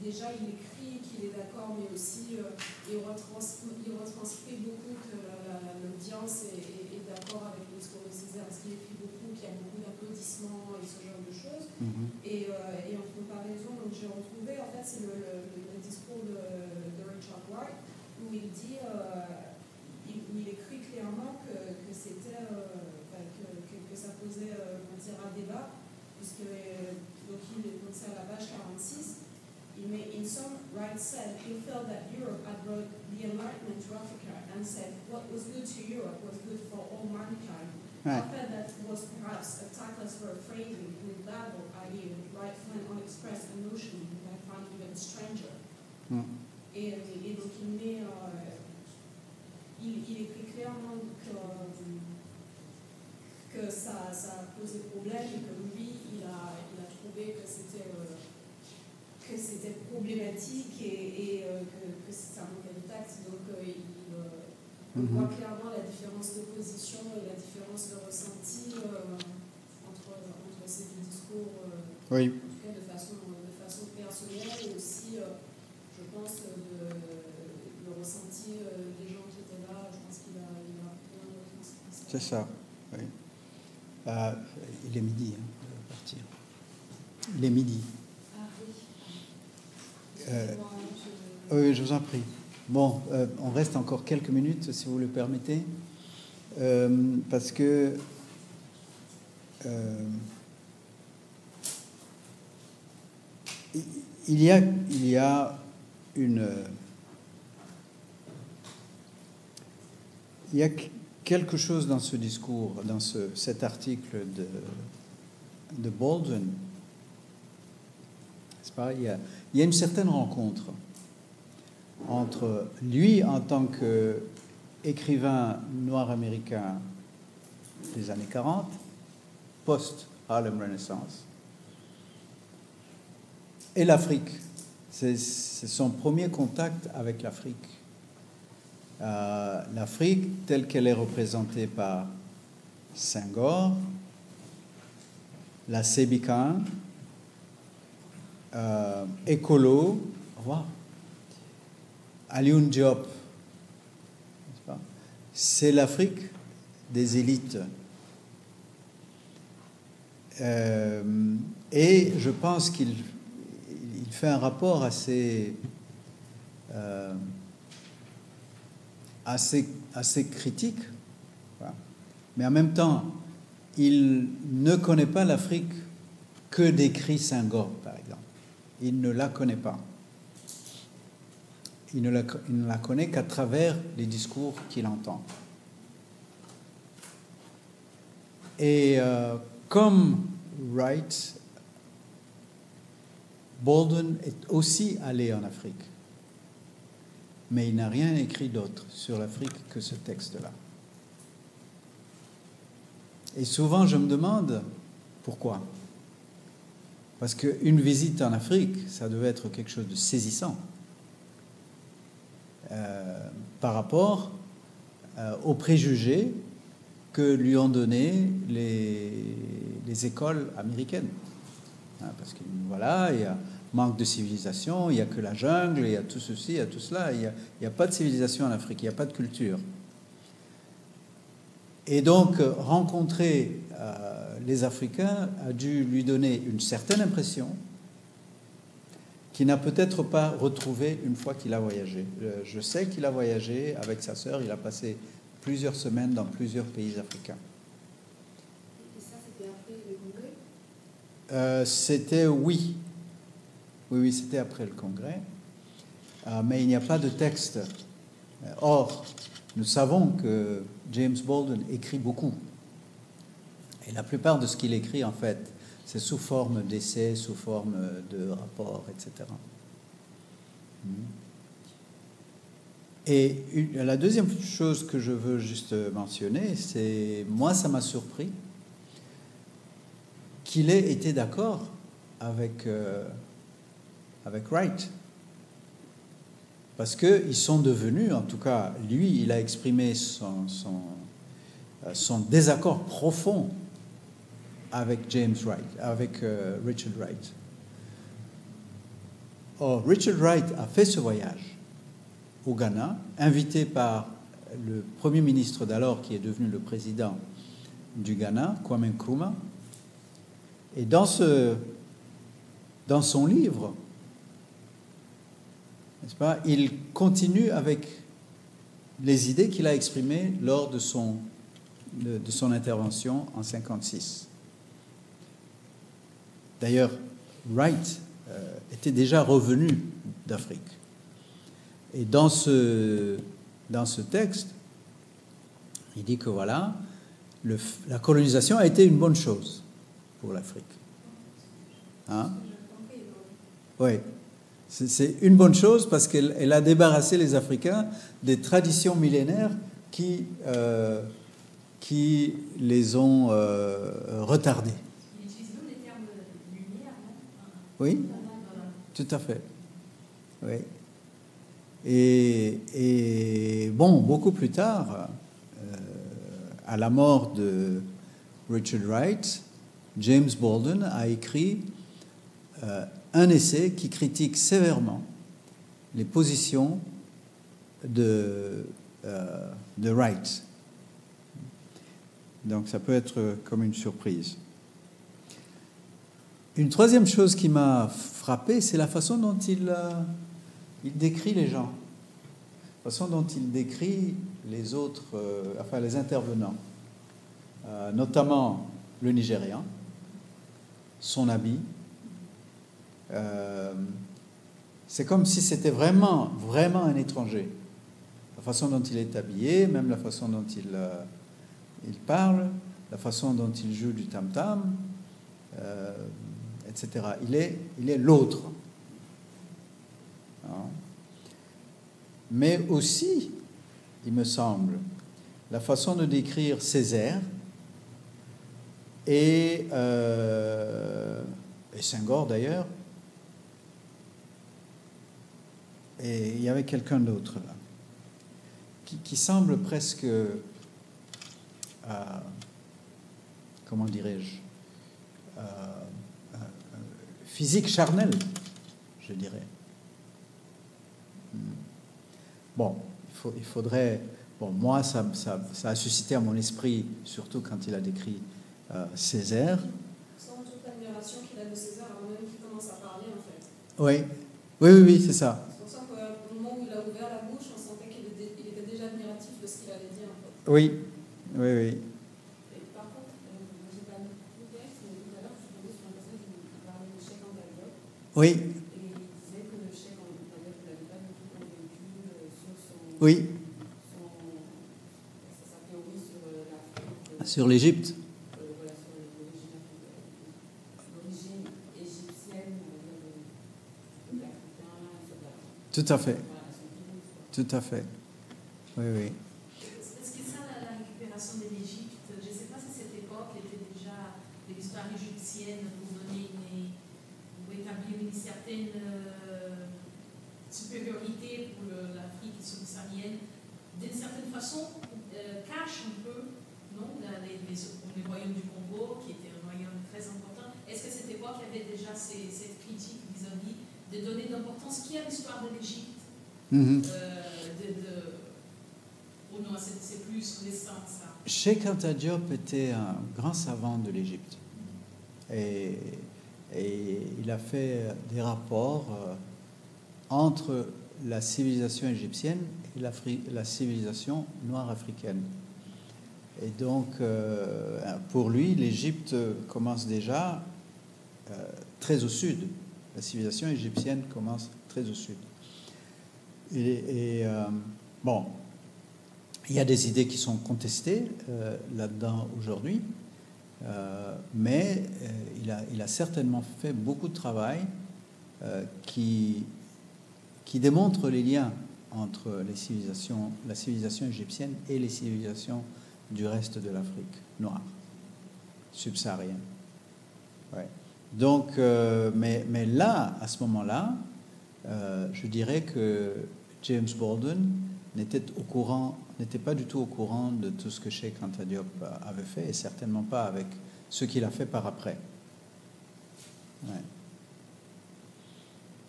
déjà il écrit qu'il est d'accord, mais aussi il retranscrit beaucoup que l'audience est d'accord avec le discours de Césaire, parce qu'il écrit beaucoup, qu'il y a beaucoup d'applaudissements et ce genre de choses. Et en comparaison, donc j'ai retrouvé, en fait, c'est le discours de Richard Wright, où il dit, il écrit clairement que c'était, que ça posait un débat, puisque donc c'est à la page 46. In some, Wright said he felt that Europe had brought the Enlightenment to Africa, and said what was good to Europe was good for all mankind. I felt that was perhaps a tactless word phrasing with babble, i.e. Wright find unexpressed a notion that I find even stranger. Et donc il écrit clairement que ça a posé problème et que lui, il a trouvé que c'était problématique et que ça manquait de tact. Donc on voit clairement la différence de position et la différence de ressenti entre ces deux discours, oui. en tout cas de façon personnelle et aussi, je pense, le ressenti des gens qui étaient là. Je pense qu'il a bien retranscrit ça. C'est ça, oui. Il est midi, hein, on va partir. Il est midi. Ah oui. Oui, je vous en prie. Bon, on reste encore quelques minutes, si vous le permettez, parce que il y a quelque chose dans ce discours, dans cet article de Baldwin. C'est pas, il y a une certaine rencontre entre lui en tant qu'écrivain noir américain des années 40, post-Harlem Renaissance, et l'Afrique. C'est son premier contact avec l'Afrique. L'Afrique telle qu'elle est représentée par Senghor, la Sébican, Ekolo, Alioune Diop, c'est l'Afrique des élites. Et je pense qu'il fait un rapport assez critique, mais en même temps, il ne connaît pas l'Afrique que décrit Senghor, par exemple. Il ne la connaît pas. Il ne la connaît qu'à travers les discours qu'il entend. Et comme Wright, Baldwin est aussi allé en Afrique, mais il n'a rien écrit d'autre sur l'Afrique que ce texte-là. Et souvent, je me demande pourquoi. Parce qu'une visite en Afrique, ça devait être quelque chose de saisissant par rapport aux préjugés que lui ont donnés les écoles américaines. Parce que voilà, il y a manque de civilisation, il n'y a que la jungle, il y a tout ceci, il y a tout cela, il n'y a pas de civilisation en Afrique, il n'y a pas de culture. Et donc, rencontrer les Africains a dû lui donner une certaine impression qu'il n'a peut-être pas retrouvée une fois qu'il a voyagé. Je sais qu'il a voyagé avec sa sœur, il a passé plusieurs semaines dans plusieurs pays africains. Et ça, c'était après le congrès ? C'était oui, c'était après le congrès, mais il n'y a pas de texte. Or, nous savons que James Baldwin écrit beaucoup, et la plupart de ce qu'il écrit, en fait, c'est sous forme d'essais, sous forme de rapports, etc. Et la deuxième chose que je veux juste mentionner, c'est, moi, ça m'a surpris qu'il ait été d'accord avec Wright. Parce qu'ils sont devenus, en tout cas, lui, il a exprimé son désaccord profond avec James Wright, avec Richard Wright. Or, Richard Wright a fait ce voyage au Ghana, invité par le Premier ministre d'alors, qui est devenu le président du Ghana, Kwame Nkrumah. Et dans son livre, n'est-ce pas, il continue avec les idées qu'il a exprimées lors de son intervention en 1956. D'ailleurs, Wright était déjà revenu d'Afrique. Et dans ce texte, il dit que voilà, la colonisation a été une bonne chose pour l'Afrique. Hein? Oui. C'est une bonne chose parce qu'elle a débarrassé les Africains des traditions millénaires qui les ont retardés. Il utilise même les termes de lumière, non? Oui, tout à fait. Oui. Et bon, beaucoup plus tard, à la mort de Richard Wright, James Baldwin a écrit un essai qui critique sévèrement les positions de Wright. Donc ça peut être comme une surprise. Une troisième chose qui m'a frappé, c'est la façon dont il décrit les gens, la façon dont il décrit les autres, enfin les intervenants, notamment le Nigérian, son habit. C'est comme si c'était vraiment un étranger. La façon dont il est habillé, même la façon dont il parle, la façon dont il joue du tam-tam, etc. Il est l'autre. Hein? Mais aussi, il me semble, la façon de décrire Césaire et Senghor d'ailleurs, et il y avait quelqu'un d'autre là, qui semble presque, comment dirais-je, physique charnel, je dirais. Bon, il faudrait... Bon, moi, ça a suscité à mon esprit, surtout quand il a décrit Césaire. Sans toute l'admiration qu'il a de Césaire avant même qu'il commence à parler, en fait. Oui, c'est ça. C'est pour ça qu'au moment où il a ouvert la bouche, on sentait qu'il était déjà admiratif de ce qu'il allait dire, en fait. Oui. Et par contre, j'ai pas mis tout le texte, mais tout à l'heure, je suis tombée sur un passage où il parlait de Cheikh Anta Diop. Oui. Et il disait que le Cheikh Anta Diop n'avait pas du tout convaincu sur son... Oui. sa théorie sur l'Afrique. Sur l'Égypte. Voilà, sur l'origine égyptienne de l'Africain, sur la... Tout à fait. Voilà, son pilier. Tout à fait. Oui. Est-ce que ça, la récupération de l'Égypte, je ne sais pas si cette époque était déjà de l'histoire égyptienne pour établir une certaine supériorité pour l'Afrique subsaharienne, d'une certaine façon, cache un peu, non, les royaumes du Congo, qui était un royaume très important. Est-ce que cette époque avait déjà cette critique vis-à-vis de donner d'importance qui a l'histoire de l'Égypte? Ou non, c'est plus récent, ça. Cheikh Anta Diop était un grand savant de l'Égypte. Et il a fait des rapports entre la civilisation égyptienne et la civilisation noire africaine. Et donc, pour lui, l'Égypte commence déjà très au sud. La civilisation égyptienne commence très au sud. Bon, il y a des idées qui sont contestées là-dedans aujourd'hui, mais il a certainement fait beaucoup de travail qui démontre les liens entre la civilisation égyptienne et les civilisations du reste de l'Afrique noire, subsaharienne. Ouais. Donc, mais là, à ce moment-là, je dirais que James Baldwin n'était pas du tout au courant de tout ce que Cheikh Anta Diop avait fait, et certainement pas avec ce qu'il a fait par après. Ouais.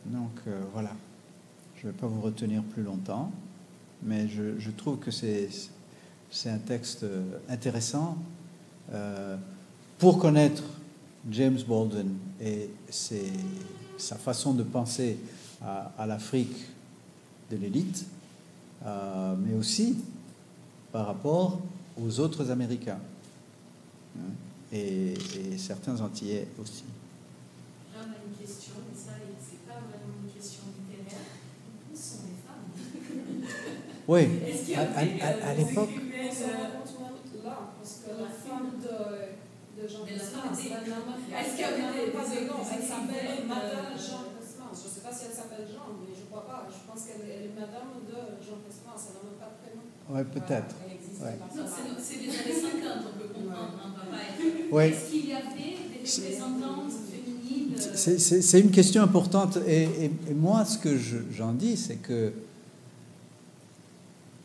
Donc, voilà. Je ne vais pas vous retenir plus longtemps, mais je trouve que c'est un texte intéressant pour connaître James Baldwin et sa façon de penser à l'Afrique de l'élite, mais aussi par rapport aux autres Américains et certains Antillais aussi. Là, on a une question, mais ça, c'est pas vraiment une question littéraire. Où sont les femmes? Oui, Est-ce qu'il y avait à l'époque. Là, parce que la femme de Jean Mais la Caslas, femme était- est-ce qu'il y avait des égaux? Elle s'appelle Madame Jean Caslas. Je ne sais sais pas si elle s'appelle Jean, mais je crois pas. Je pense qu'elle est madame de Jean Pesmas, elle n'a même pas de prénom. Oui, peut-être. Elle existe Ouais. pas. Non, c'est les années 50, on peut comprendre, hein, papa. Ouais. Est-ce qu'il y avait des représentantes féminines C'est une question importante. Et moi, ce que j'en dis, c'est que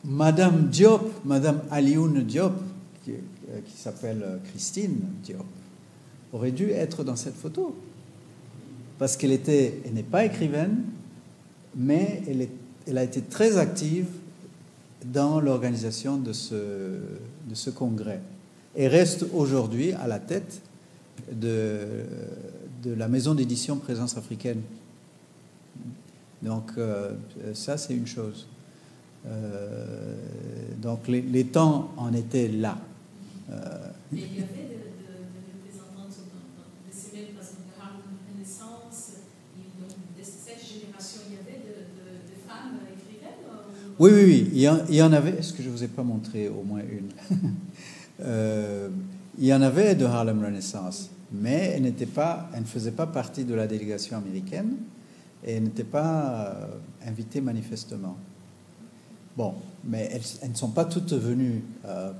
Madame Diop, Madame Alioune Diop, qui s'appelle Christine Diop, aurait dû être dans cette photo. Parce qu'elle n'est pas écrivaine, mais elle a été très active dans l'organisation de ce congrès. Et reste aujourd'hui à la tête de la maison d'édition Présence africaine. Donc ça, c'est une chose. Donc les temps en étaient là. Mais il y avait des représentantes de ces mêmes, par exemple, de Harlem Renaissance, donc de cette génération, il y avait de femmes écrivaines Oui, il y en avait. Est-ce que je ne vous ai pas montré au moins une? Il y en avait de Harlem Renaissance, mais elle ne faisait pas partie de la délégation américaine et elle n'était pas invitée manifestement. Bon, mais elles ne sont pas toutes venues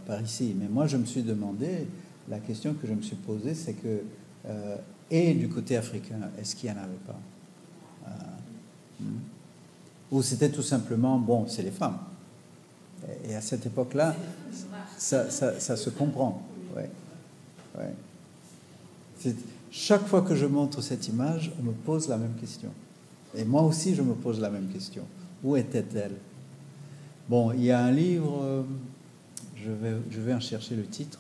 par ici. Mais moi, je me suis demandé, la question que je me suis posée, c'est que, et du côté africain, est-ce qu'il n'y en avait pas Ou c'était tout simplement, bon, c'est les femmes. Et à cette époque-là, ça se comprend. Ouais. Ouais. Chaque fois que je montre cette image, on me pose la même question. Et moi aussi, je me pose la même question. Où était-elle? Bon, il y a un livre, je vais en chercher le titre,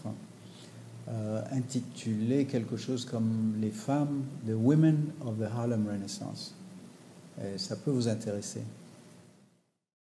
intitulé quelque chose comme Les femmes, The Women of the Harlem Renaissance. Et ça peut vous intéresser.